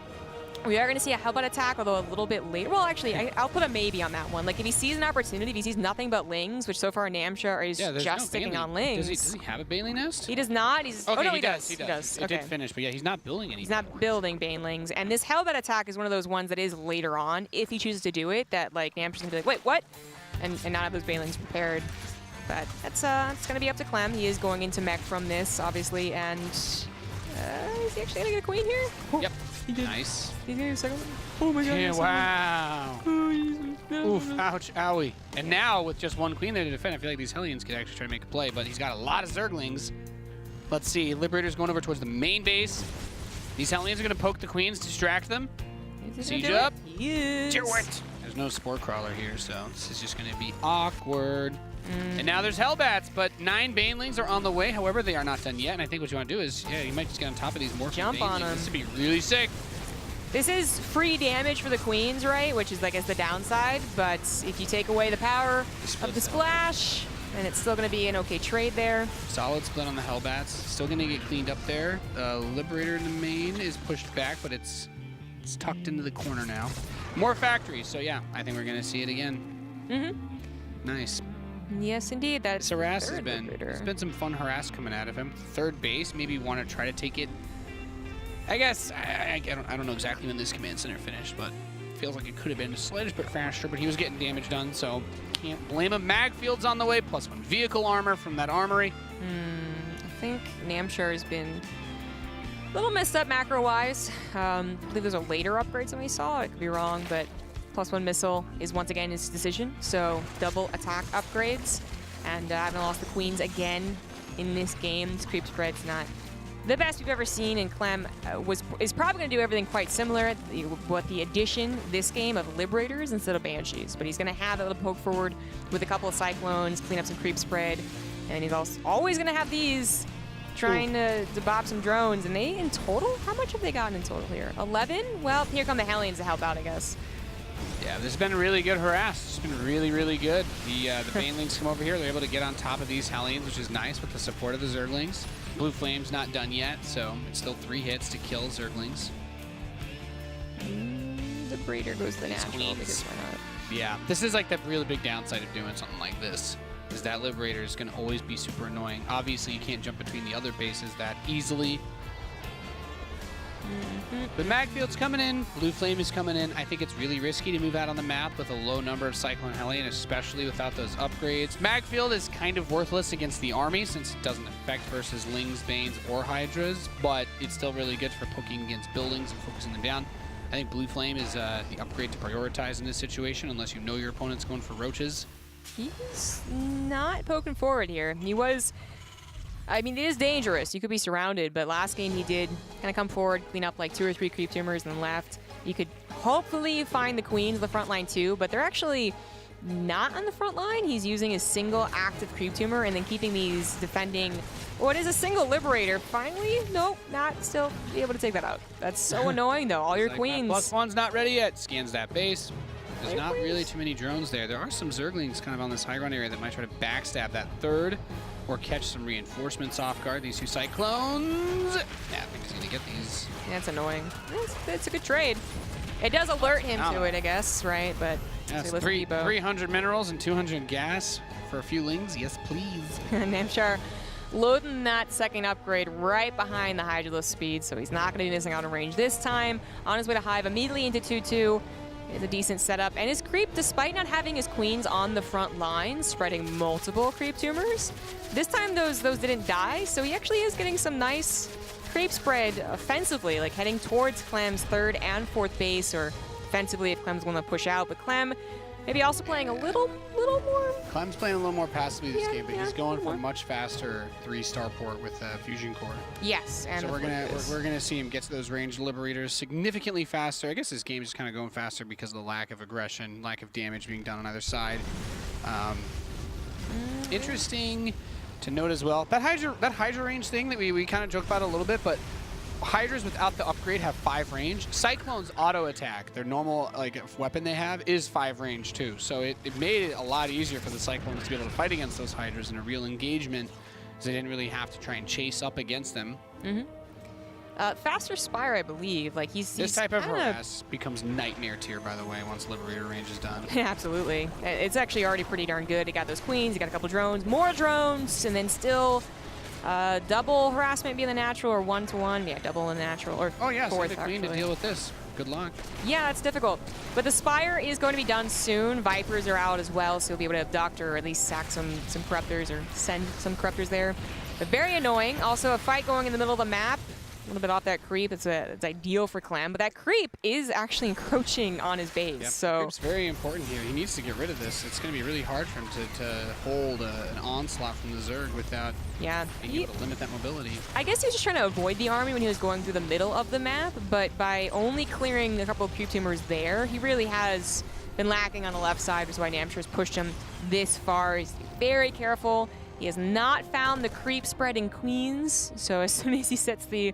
We are going to see a Hellbat attack, although a little bit later. Well, actually, I'll put a maybe on that one. Like, if he sees an opportunity, if he sees nothing but Lings, which so far Namshar is just sticking on Lings. Does he have a Baneling nest? He does not. He's, okay, oh, no, he does. He does. It okay. did finish, but yeah, he's not building anything. He's not building Banelings. And this Hellbat attack is one of those ones that is later on, if he chooses to do it, that, like, Namshar's going to be like, wait, what? And not have those Banelings prepared. But that's going to be up to Clem. He is going into mech from this, obviously, and is he actually going to get a queen here? Yep. He did. Nice. He's getting a second one. Oh my god. Yeah, wow. Oof, ouch, owie. And now, with just 1 queen there to defend, I feel like these Hellions could actually try to make a play, but he's got a lot of Zerglings. Let's see. Liberator's going over towards the main base. These Hellions are going to poke the queens, distract them. Siege up. Yes. Do it. There's no Spore Crawler here, so this is just going to be awkward. And now there's Hellbats, but 9 Banelings are on the way. However, they are not done yet, and I think what you want to do is, yeah, you might just get on top of these Morphin Jump on them. This would be really sick. This is free damage for the queens, right? Which is, I guess, the downside. But if you take away the power of the splash, then it's still going to be an okay trade there. Solid split on the Hellbats. Still going to get cleaned up there. Liberator in the main is pushed back, but it's tucked into the corner now. More factories, so yeah, I think we're going to see it again. Nice. Yes, indeed. That's harass has been. There's been some fun harass coming out of him. Third base, maybe want to try to take it. I guess I don't know exactly when this command center finished, but it feels like it could have been a slightly bit faster. But he was getting damage done, so can't blame him. Magfield's on the way, +1 vehicle armor from that armory. I think Namshar has been a little messed up macro-wise. I believe those are later upgrades than we saw. I could be wrong, but +1 missile is once again his decision. So double attack upgrades. And I haven't lost the queens again in this game. This creep spread's not the best we've ever seen, and Clem is probably going to do everything quite similar with the addition this game of Liberators instead of Banshees. But he's going to have a little poke forward with a couple of Cyclones, clean up some creep spread, and he's also always going to have these trying to bob some drones. And they, in total, how much have they gotten in total here? 11? Well, here come the Hellions to help out, I guess. Yeah, this has been a really good harass. It's been really, really good. The Banelings come over here. They're able to get on top of these Hellions, which is nice with the support of the Zerglings. Blue Flame's not done yet, so it's still 3 hits to kill Zerglings. The Breeder goes the natural because why not? Yeah, this is like the really big downside of doing something like this, is that Liberator is going to always be super annoying. Obviously, you can't jump between the other bases that easily. But Magfield's coming in, Blue Flame is coming in. I think it's really risky to move out on the map with a low number of Cyclone Hellion, especially without those upgrades. Magfield is kind of worthless against the army since it doesn't affect versus Lings, Banes, or Hydras, but it's still really good for poking against buildings and focusing them down. I think Blue Flame is the upgrade to prioritize in this situation, unless you know your opponent's going for roaches. He's not poking forward here. He was... I mean, it is dangerous. You could be surrounded, but last game he did kind of come forward, clean up like 2 or 3 creep tumors, and then left. You could hopefully find the queens the front line too, but they're actually not on the front line. He's using a single active creep tumor and then keeping these defending what is a single liberator. Finally, nope, not still be able to take that out. That's so annoying though. All your like queens. +1's not ready yet. Scans that base. There's not really too many drones there. There are some Zerglings kind of on this high ground area that might try to backstab that third or catch some reinforcements off guard. These 2 Cyclones. Yeah, I think he's going to get these. That's annoying. It's a good trade. It does alert him to it, I guess, right? But yeah, so 300 minerals and 200 gas for a few Lings. Yes, please. Namshar loading that second upgrade right behind the Hydralisk speed, so he's not going to be missing out on range this time. On his way to Hive immediately into 2-2. It's a decent setup. And his creep, despite not having his queens on the front line, spreading multiple creep tumors, this time those didn't die, so he actually is getting some nice creep spread offensively, like heading towards Clem's 3rd and 4th base, or offensively if Clem's going to push out. But Clem maybe also playing a little more. Clem's playing a little more passively this game, but he's going for a much faster 3-star port with Fusion Core. Yes, and so we're gonna see him get to those ranged Liberators significantly faster. I guess this game is just kind of going faster because of the lack of aggression, lack of damage being done on either side. Interesting to note as well, that Hydra range thing that we kind of joke about a little bit, but Hydras without the upgrade have 5 range. Cyclone's auto attack, their normal weapon they have, is 5 range too. So it made it a lot easier for the Cyclones to be able to fight against those Hydras in a real engagement, because they didn't really have to try and chase up against them. Faster Spire, I believe. Like he's this type of harass becomes nightmare tier, by the way, once Liberator range is done. Absolutely. It's actually already pretty darn good. He got those queens, he got a couple drones, more drones, and then still double harassment being the natural, or 1-to-1. Yeah, double in the natural, or oh yeah, fourth, so the queen to deal with this. Good luck. Yeah, it's difficult. But the Spire is going to be done soon. Vipers are out as well, so you'll be able to abduct or at least sack some corruptors or send some corruptors there. But very annoying. Also, a fight going in the middle of the map. A little bit off that creep. It's ideal for Clem, but that creep is actually encroaching on his base. Yep. So creep's very important here. He needs to get rid of this. It's going to be really hard for him to hold an onslaught from the Zerg without being able to limit that mobility. I guess he was just trying to avoid the army when he was going through the middle of the map, but by only clearing a couple of creep tumors there, he really has been lacking on the left side, which is why Namshar has pushed him this far. He's very careful. He has not found the creep spreading queens, so as soon as he sets the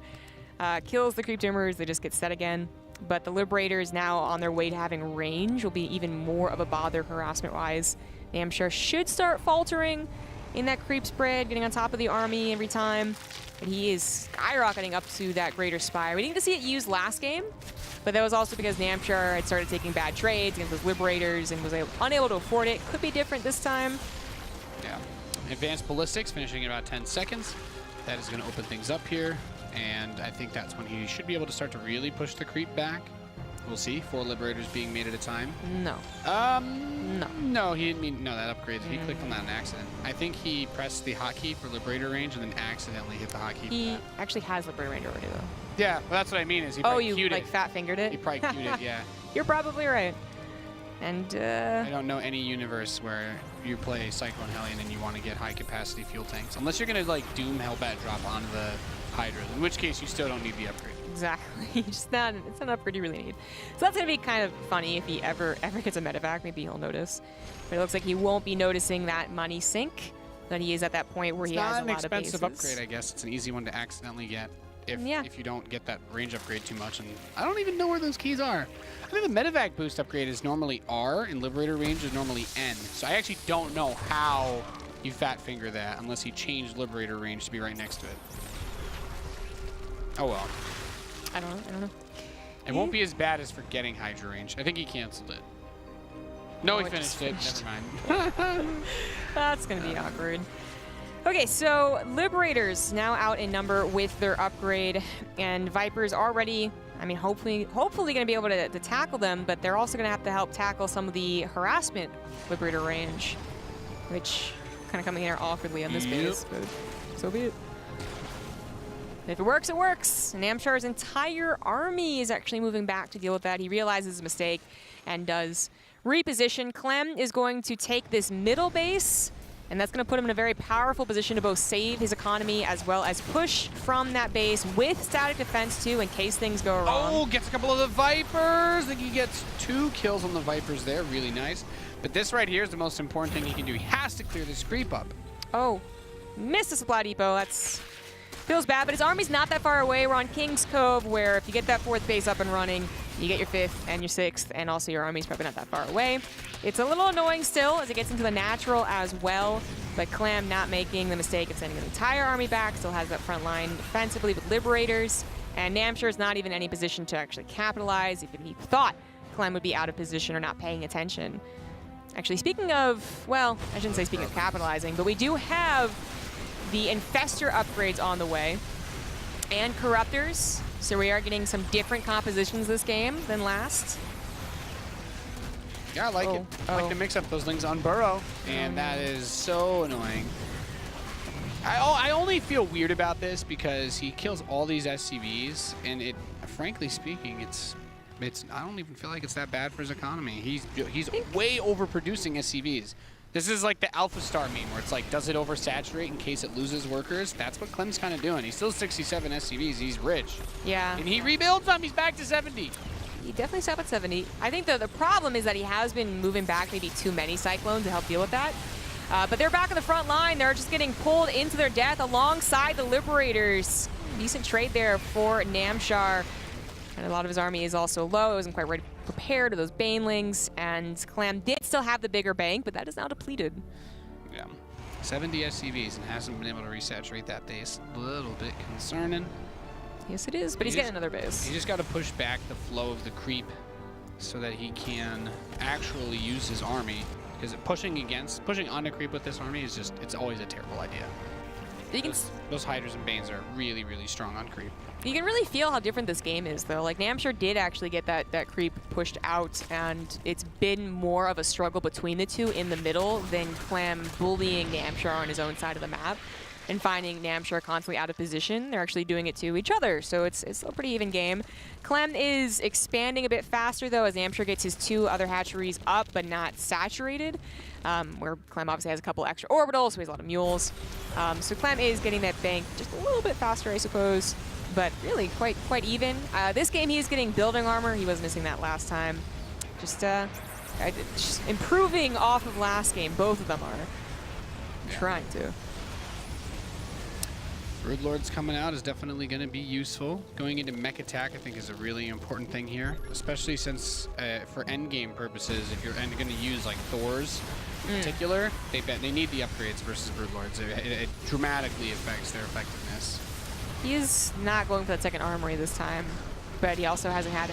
kills the creep tumors, they just get set again. But the Liberators now on their way to having range will be even more of a bother harassment-wise. Namshar should start faltering in that creep spread, getting on top of the army every time. But he is skyrocketing up to that Greater Spire. We didn't get to see it used last game, but that was also because Namshar had started taking bad trades against those Liberators and was unable to afford it. Could be different this time. Yeah. Advanced Ballistics finishing in about 10 seconds. That is going to open things up here. And I think that's when he should be able to start to really push the creep back. We'll see. 4 Liberators being made at a time. No. No, he didn't mean, no, that upgrade. He clicked on that in accident. I think he pressed the hotkey for Liberator range and then accidentally hit the hotkey. He actually has Liberator range already, though. Yeah, well, that's what I mean is he probably queued you, it. like, fat-fingered it? He probably queued it, yeah. You're probably right. And, I don't know any universe where you play Cyclone Hellion and you want to get high-capacity fuel tanks. Unless you're going to, like, Doom Hellbat drop onto the Hydra, in which case you still don't need the upgrade. Exactly. It's not an upgrade you really need. So that's going to be kind of funny if he ever gets a medevac. Maybe he'll notice. But it looks like he won't be noticing that money sink. That he is at that point where he has a lot of bases. It's not an expensive upgrade, I guess. It's an easy one to accidentally get if you don't get that range upgrade too much. And I don't even know where those keys are. I think the medevac boost upgrade is normally R, and Liberator range is normally N. So I actually don't know how you fat finger that unless he changed Liberator range to be right next to it. Oh well. I don't know. It won't be as bad as forgetting Hydra range. I think he canceled it. No, he finished it. Never mind. That's going to be awkward. Okay, so Liberators now out in number with their upgrade, and Vipers already, I mean, hopefully going to be able to tackle them, but they're also going to have to help tackle some of the harassment Liberator range, which kind of coming in here awkwardly on this base, but so be it. If it works, it works. Namshar's entire army is actually moving back to deal with that. He realizes his mistake and does reposition. Clem is going to take this middle base, and that's going to put him in a very powerful position to both save his economy as well as push from that base with static defense too in case things go wrong. Oh, gets a couple of the Vipers. I think he gets 2 kills on the Vipers there. Really nice. But this right here is the most important thing he can do. He has to clear this creep up. Oh, missed the supply depot. That's feels bad, but his army's not that far away. We're on King's Cove, where if you get that 4th base up and running, you get your 5th and your 6th, and also your army's probably not that far away. It's a little annoying still as it gets into the natural as well, but Clem not making the mistake of sending his entire army back, still has that front line defensively with Liberators, and Namshar is not even in any position to actually capitalize if he thought Clem would be out of position or not paying attention. Actually, speaking of, well, I shouldn't say speaking of capitalizing, but we do have the Infestor upgrades on the way, and Corruptors, so we are getting some different compositions this game than last. Yeah, I like it. I like to mix up those things on Burrow, and that is so annoying. I only feel weird about this because he kills all these SCVs, and it, frankly speaking, it's I don't even feel like it's that bad for his economy. He's way overproducing SCVs. This is like the Alpha Star meme where it's like, does it oversaturate in case it loses workers? That's what Clem's kind of doing. He's still 67 SCVs. He's rich. Yeah. And he rebuilds them. He's back to 70. He definitely stopped at 70. I think the problem is that he has been moving back maybe too many Cyclones to help deal with that. But they're back on the front line. They're just getting pulled into their death alongside the Liberators. Decent trade there for Namshar. And a lot of his army is also low. It wasn't quite ready prepared to those Banelings, and Clem did still have the bigger bank, but that is now depleted. Yeah, 70 SCVs and hasn't been able to resaturate that base. A little bit concerning. Yes, it is, but he's getting another base. He just got to push back the flow of the creep so that he can actually use his army, because pushing on a creep with this army is just, it's always a terrible idea. Those Hydras and Banes are really, really strong on creep. You can really feel how different this game is, though. Like, Namshar did actually get that creep pushed out, and it's been more of a struggle between the two in the middle than Clem bullying Namshar on his own side of the map and finding Namshar constantly out of position. They're actually doing it to each other, so it's a pretty even game. Clem is expanding a bit faster, though, as Namshar gets his 2 other hatcheries up but not saturated, where Clem obviously has a couple extra orbitals, so he has a lot of mules. So Clem is getting that bank just a little bit faster, I suppose, but really quite even. This game he is getting building armor. He was missing that last time. Just improving off of last game. Both of them are trying to. Broodlords coming out is definitely going to be useful. Going into mech attack, I think, is a really important thing here, especially since for endgame purposes, if you're going to use like Thors in particular, they need the upgrades versus Broodlords. It dramatically affects their effectiveness. He is not going for that second armory this time, but he also hasn't had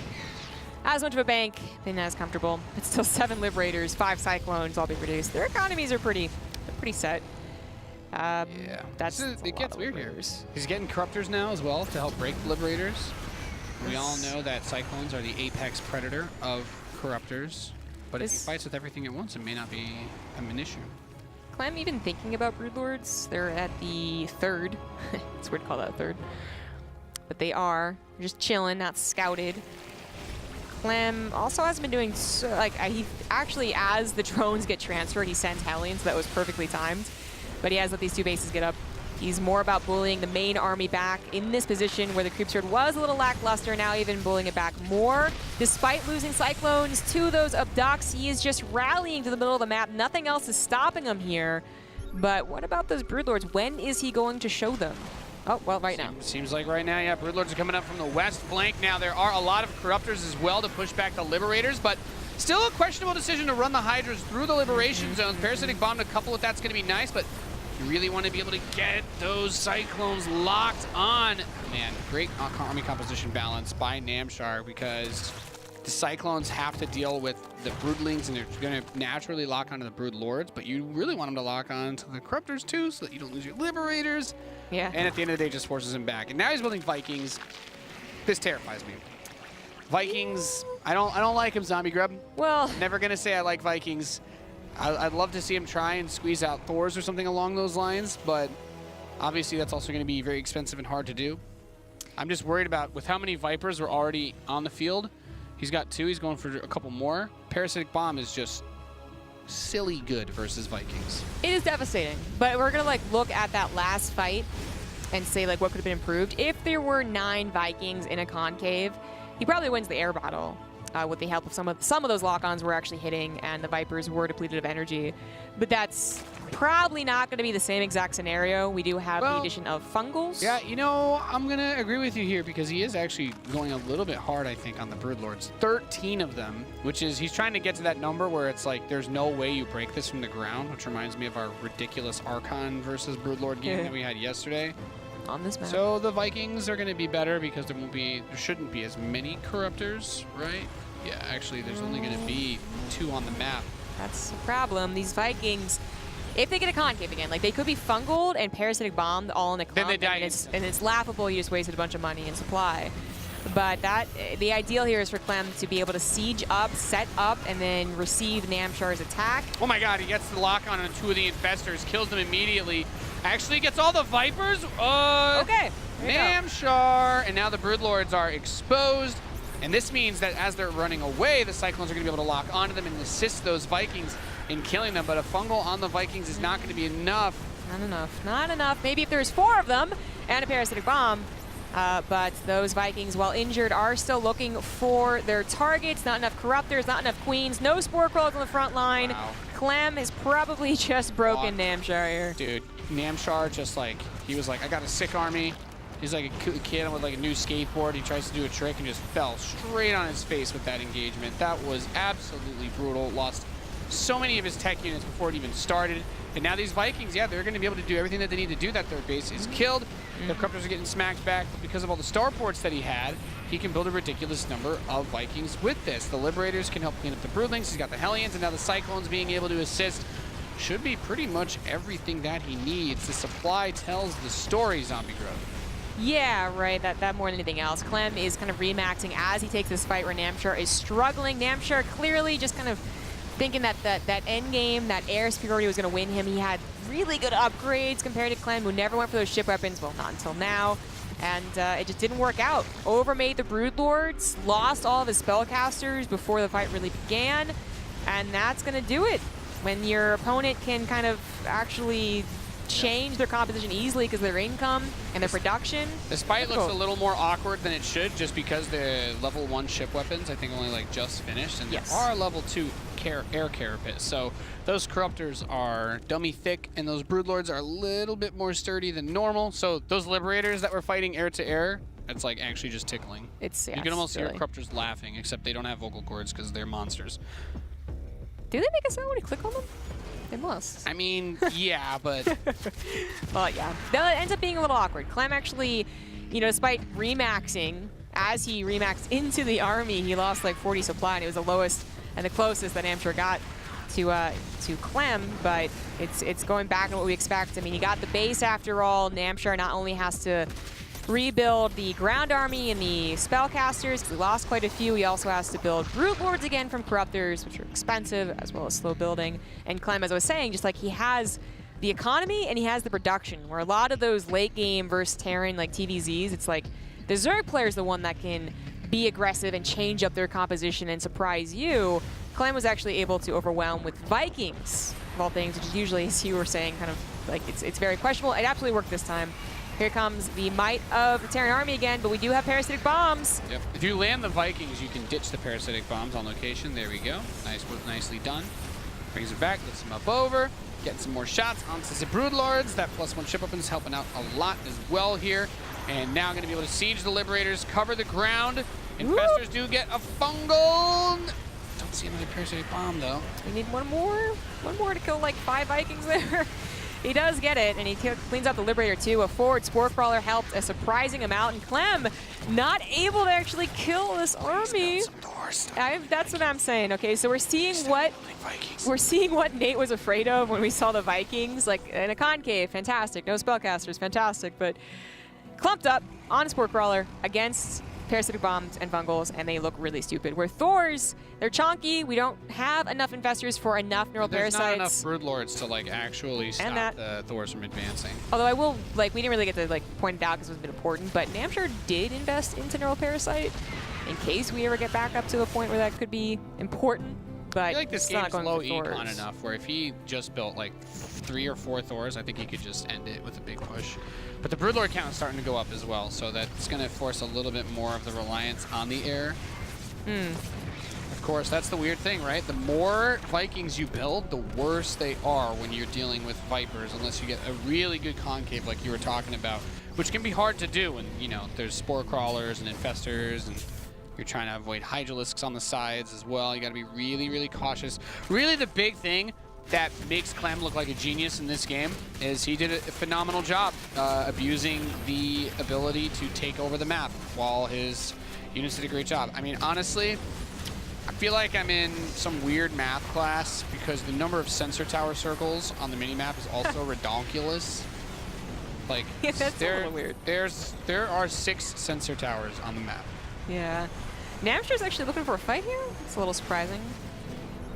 as much of a bank, been as comfortable. It's still 7 Liberators, 5 Cyclones all be reduced. Their economies are pretty set. Yeah, it gets weird here. He's getting Corruptors now as well to help break the Liberators. We all know that Cyclones are the apex predator of Corruptors, but if he fights with everything at once, it may not be an issue. Clem even thinking about Broodlords. They're at the 3rd. It's weird to call that a 3rd. But they are just chilling, not scouted. Clem also hasn't been doing so, he actually, as the drones get transferred, he sends Hellions, so that was perfectly timed. But he has let these 2 bases get up He's more about bullying the main army back in this position where the creep sword was a little lackluster, now even bullying it back more. Despite losing Cyclones to those abducts, he is just rallying to the middle of the map. Nothing else is stopping him here. But what about those Broodlords? When is he going to show them? Oh, well, right now. Seems like right now, yeah. Broodlords are coming up from the west flank. Now, there are a lot of Corruptors as well to push back the Liberators, but still a questionable decision to run the Hydras through the Liberation zones. Parasitic Bomb to couple with that's going to be nice, but you really want to be able to get those Cyclones locked on. Man, great army composition balance by Namshar, because the Cyclones have to deal with the Broodlings, and they're going to naturally lock onto the Broodlords, but you really want them to lock on to the Corruptors too, so that you don't lose your Liberators. Yeah. And at the end of the day, just forces him back. And now he's building Vikings. This terrifies me. Vikings, I don't like him, Zombie Grub. Well, Never gonna say I like Vikings. I'd love to see him try and squeeze out Thors or something along those lines, but obviously that's also gonna be very expensive and hard to do. I'm just worried about with how many Vipers were already on the field. He's got 2, he's going for a couple more. Parasitic Bomb is just silly good versus Vikings. it is devastating, but we're gonna like look at that last fight and say like what could have been improved. If there were 9 Vikings in a concave, he probably wins the air battle with the help of some of those lock-ons were actually hitting and the Vipers were depleted of energy. But that's probably not going to be the same exact scenario. We do have the addition of Fungals. Yeah, you know, I'm going to agree with you here because he is actually going a little bit hard, I think, on the Broodlords. 13 of them, which is, he's trying to get to that number where it's like, there's no way you break this from the ground, which reminds me of our ridiculous Archon versus Broodlord game that we had yesterday. On this map. So the Vikings are going to be better because there shouldn't be as many Corruptors, right? Yeah, actually, there's only going to be 2 on the map. That's the problem. These Vikings, if they get a concave again, like they could be fungled and parasitic bombed all in a clump. Then they die. And it's laughable. You just wasted a bunch of money and supply. But the ideal here is for Clem to be able to siege up, set up, and then receive Namshar's attack. Oh my god, he gets the lock on 2 of the Infestors, kills them immediately. Actually gets all the Vipers. Okay. Namshar. And now the Broodlords are exposed. And this means that as they're running away, the Cyclones are going to be able to lock onto them and assist those Vikings in killing them. But a fungal on the Vikings is not going to be enough. Not enough. Not enough. Maybe if there's 4 of them and a parasitic bomb. But those Vikings, while injured, are still looking for their targets. Not enough Corruptors, not enough Queens. No Spore Crawlers on the front line. Wow. Clem has probably just broken Namshar here. Dude, Namshar just like, he was like, I got a sick army. He's like a kid with like a new skateboard. He tries to do a trick and just fell straight on his face with that engagement. That was absolutely brutal. Lost so many of his tech units before it even started. And now these Vikings, yeah, they're going to be able to do everything that they need to do. That third base is killed. The Corruptors are getting smacked back. But because of all the starports that he had, he can build a ridiculous number of Vikings with this. The Liberators can help clean up the Broodlings. He's got the Hellions, and now the Cyclones being able to assist. Should be pretty much everything that he needs. The supply tells the story, Zombie Grove. Yeah, right. That more than anything else. Clem is kind of remaxing as he takes this fight where Namshar is struggling. Namshar clearly just kind of thinking that end game, that air superiority was going to win him. He had really good upgrades compared to Clem, who never went for those ship weapons. Well, not until now. And it just didn't work out. Overmade the Broodlords, lost all of his spellcasters before the fight really began. And that's going to do it. When your opponent can kind of actually change their composition easily because of their income and their production. This fight looks a little more awkward than it should just because the level 1 ship weapons, I think, only like just finished. And there are level 2 air carapace. So those Corruptors are dummy thick and those Broodlords are a little bit more sturdy than normal. So those Liberators that were fighting air to air, it's like actually just tickling. It's, you can almost hear Corruptors laughing, except they don't have vocal cords because they're monsters. Do they make a sound when you click on them? They must. I mean, yeah, but... Well, yeah. That ends up being a little awkward. Clem actually, you know, despite remaxing, as he remaxed into the army, he lost like 40 supply, and it was the lowest and the closest that Namshar got to Clem, but it's going back to what we expect. I mean, he got the base after all. Namshar not only has to rebuild the ground army and the spellcasters, because we lost quite a few. He also has to build Broodlords again from Corruptors, which are expensive, as well as slow building. And Clem, as I was saying, just like he has the economy and he has the production, where a lot of those late game versus Terran, like TvZs, it's like the Zerg player is the one that can be aggressive and change up their composition and surprise you. Clem was actually able to overwhelm with Vikings of all things, which is usually, as you were saying, kind of like it's very questionable. It absolutely worked this time. Here comes the might of the Terran army again, but we do have parasitic bombs. Yep. If you land the Vikings, you can ditch the parasitic bombs on location. There we go. Nice, nicely done. Brings it back, gets him up over, getting some more shots onto the Broodlords. That +1 ship weapon is helping out a lot as well here. And now going to be able to siege the Liberators, cover the ground. Infestors do get a fungal. Don't see another parasitic bomb though. We need one more to kill like 5 Vikings there. He does get it, and he cleans out the Liberator too. A forward Spore Crawler helped a surprising amount, and Clem not able to actually kill this army. That's what I'm saying. Okay, so we're seeing what Nate was afraid of when we saw the Vikings, like in a concave, fantastic. No spellcasters, fantastic, but clumped up on Spore Crawler against parasitic bombs and fungals, and they look really stupid. Where Thors, they're chonky. We don't have enough infestors for enough neural parasites. There's not enough Broodlords to like actually stop the Thors from advancing. Although I will, like, we didn't really get to like point it out because it was a bit important, but Namshar did invest into neural parasite in case we ever get back up to the point where that could be important. But I feel like this game's low econ Thors enough where if he just built like 3 or 4 Thors, I think he could just end it with a big push. But the Broodlord count is starting to go up as well, so that's going to force a little bit more of the reliance on the air. Of course, that's the weird thing, right? The more Vikings you build, the worse they are when you're dealing with Vipers, unless you get a really good concave like you were talking about, which can be hard to do when, you know, there's Spore Crawlers and Infestors, and you're trying to avoid Hydralisks on the sides as well. You got to be really, really cautious. Really, the big thing that makes Clem look like a genius in this game is he did a phenomenal job abusing the ability to take over the map while his units did a great job. I mean, honestly, I feel like I'm in some weird math class because the number of sensor tower circles on the minimap is also redonkulous. Like, yeah, that's a little weird. There are 6 sensor towers on the map. Yeah. Namshar's actually looking for a fight here? It's a little surprising.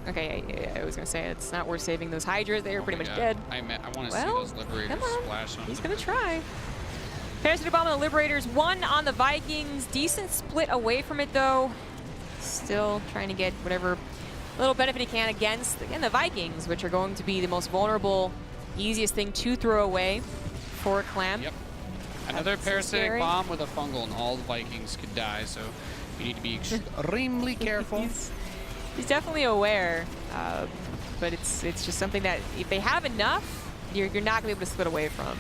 Okay, I was going to say it's not worth saving those Hydras. They are pretty much dead. I want to see those Liberators splash on. He's going to try. Parasitic Bomb on the Liberators, 1 on the Vikings. Decent split away from it, though. Still trying to get whatever little benefit he can against, again, the Vikings, which are going to be the most vulnerable, easiest thing to throw away for Clem. Yep. Another parasitic bomb with a fungal, and all the Vikings could die, so you need to be extremely careful. He's definitely aware, but it's just something that if they have enough, you're not going to be able to split away from.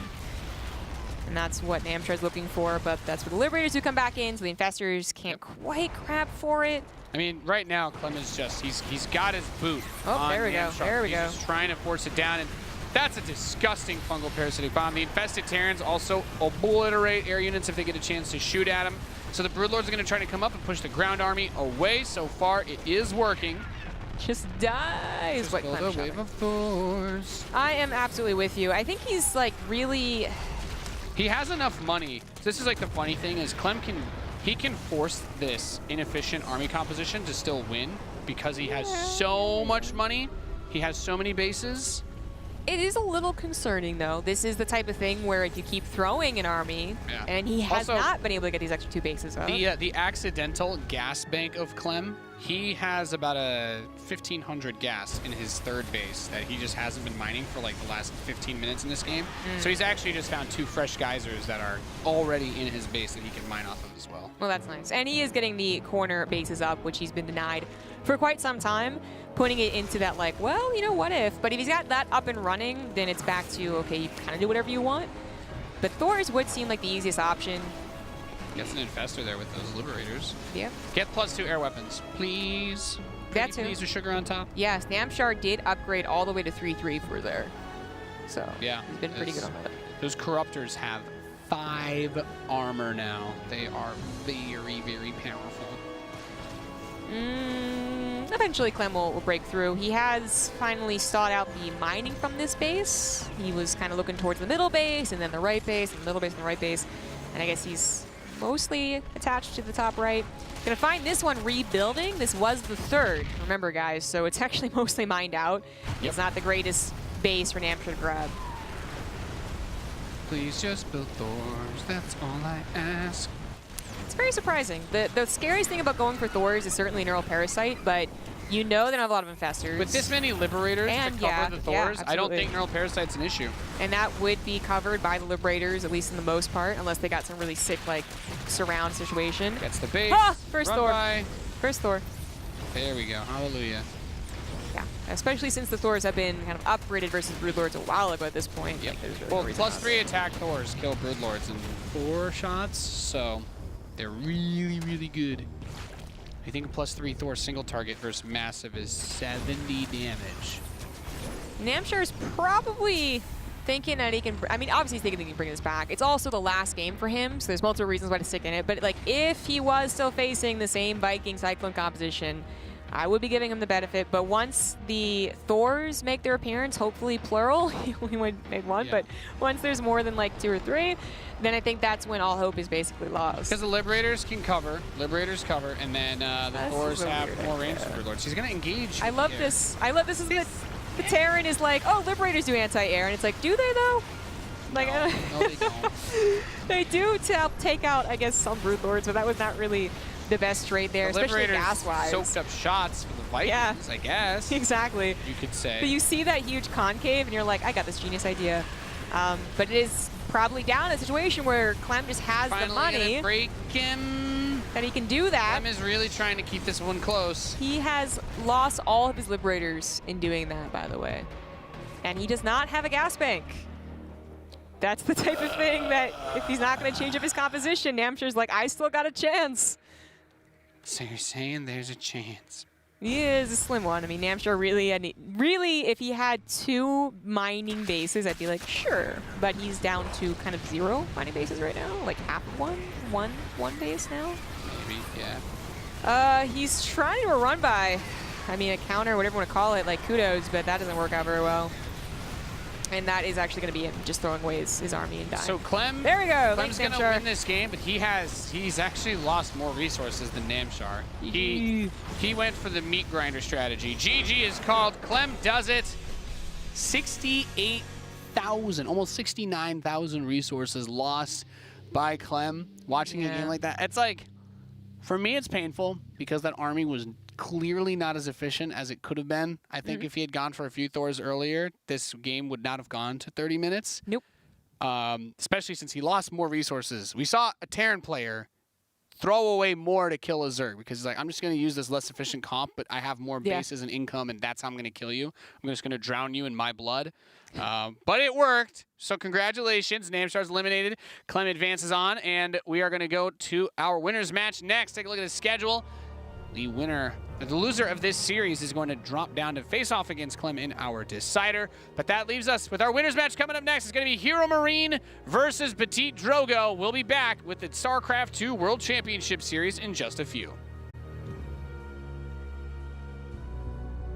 And that's what Namshar's looking for, but that's where the Liberators do come back in, so the Infestors can't quite grab for it. I mean, right now, Clem is just, he's got his boot on there we Namshar. go, there we go. He's just trying to force it down, and that's a disgusting fungal parasitic bomb. The infested Terrans also obliterate air units if they get a chance to shoot at them. So the Broodlords are going to try to come up and push the ground army away. So far, it is working. Just dies. Just build a wave of Thors. I am absolutely with you. I think he's like really... He has enough money. This is like the funny thing is Clem can force this inefficient army composition to still win because he has so much money. He has so many bases. It is a little concerning, though. This is the type of thing where if you keep throwing an army, and he has also not been able to get these extra 2 bases up. The accidental gas bank of Clem, he has about a 1,500 gas in his 3rd base that he just hasn't been mining for like the last 15 minutes in this game. So he's actually just found 2 fresh geysers that are already in his base that he can mine off of as well. Well, that's nice. And he is getting the corner bases up, which he's been denied for quite some time, putting it into that like, well, you know, what if? But if he's got that up and running, then it's back to, okay, you kind of do whatever you want. But Thors would seem like the easiest option. Gets an infestor there with those Liberators. Yeah. Get +2 air weapons, please. That's please with sugar on top. Yes, Namshar did upgrade all the way to 3/3 for there. So yeah, he's been pretty good on that. Those Corruptors have 5 armor now. They are very, very powerful. Eventually Clem will break through. He has finally sought out the mining from this base. He was kind of looking towards the middle base, and then the right base, and the middle base, and the right base. And I guess he's mostly attached to the top right. Gonna find this one rebuilding. This was the 3rd, remember guys, so it's actually mostly mined out. It's not the greatest base for Namshar to grab. Please just build Thors, that's all I ask. It's very surprising. The scariest thing about going for Thors is certainly Neural Parasite, but You know they don't have a lot of infestors. With this many Liberators And to cover the Thors, I don't absolutely. think Neural Parasite's an issue. And that would be covered by the Liberators, at least in the most part, unless they got some really sick, like, surround situation. Gets the base. Ah! First run Thor. by. First Thor. There we go. Hallelujah. Yeah, especially since the Thors have been kind of upgraded versus Broodlords a while ago at this point. Yep. Like, there's really Well, no reason not to. +3 attack Thors kill Broodlords in 4 shots, so they're really, really good. I think a +3 Thor single target versus massive is 70 damage. Namshar's probably thinking that he can, I mean, obviously he's thinking he can bring this back. It's also the last game for him, so there's multiple reasons why to stick in it. But like, if he was still facing the same Viking Cyclone composition, I would be giving him the benefit. But once the Thors make their appearance, hopefully plural, he only made one, Yeah. but once there's more than like 2 or 3, then I think that's when all hope is basically lost. Because the Liberators can cover, Liberators cover, and then the This is Thors so have weird, more I range guess. for Broodlords. He's going to engage. I love here. this. I love this is the Terran is like, oh, Liberators do anti-air, and it's like, do they though? Like, No, they don't. they do to help take out, I guess, some Broodlords, but that was not really the best trade there, The especially Liberators gas-wise. soaked up shots for the Vikings, Yeah. I guess. Exactly. You could say. But you see that huge concave, and you're like, I got this genius idea. But it is probably down in a situation where Clem just has Finally the money gonna break him. that he can do that. Clem is really trying to keep this one close. He has lost all of his Liberators in doing that, by the way. And he does not have a gas bank. That's the type of thing that if he's not going to change up his composition, Namshar's like, I still got a chance. So you're saying there's a chance? He is a slim one. I mean, Namshar really, if he had 2 mining bases, I'd be like, sure. But he's down to kind of 0 mining bases right now, like half of one base now. Maybe, yeah. He's trying to run by, I mean, a counter, whatever you want to call it, like kudos, but that doesn't work out very well. And that is actually going to be him just throwing away his army and dying. So Clem, There we go. Clem's Thanks, gonna Namshar. win this game, but he's actually lost more resources than Namshar. He went for the meat grinder strategy. GG is called. Clem does it. 68,000, almost 69,000 resources lost by Clem. Watching a Yeah. game like that, it's like, for me, it's painful because that army was clearly not as efficient as it could have been. I think if he had gone for a few Thors earlier, this game would not have gone to 30 minutes. Nope. Especially since he lost more resources. We saw a Terran player throw away more to kill a Zerg because he's like, I'm just going to use this less efficient comp, but I have more bases and income, and that's how I'm going to kill you. I'm just going to drown you in my blood. But it worked. So congratulations. Namshar's eliminated. Clem advances on, and we are going to go to our winners match next. Take a look at the schedule. The loser of this series is going to drop down to face off against Clem in our decider. But that leaves us with our winners match coming up next. It's going to be Hero Marine versus Petit Drogo. We'll be back with the StarCraft 2 World Championship Series in just a few.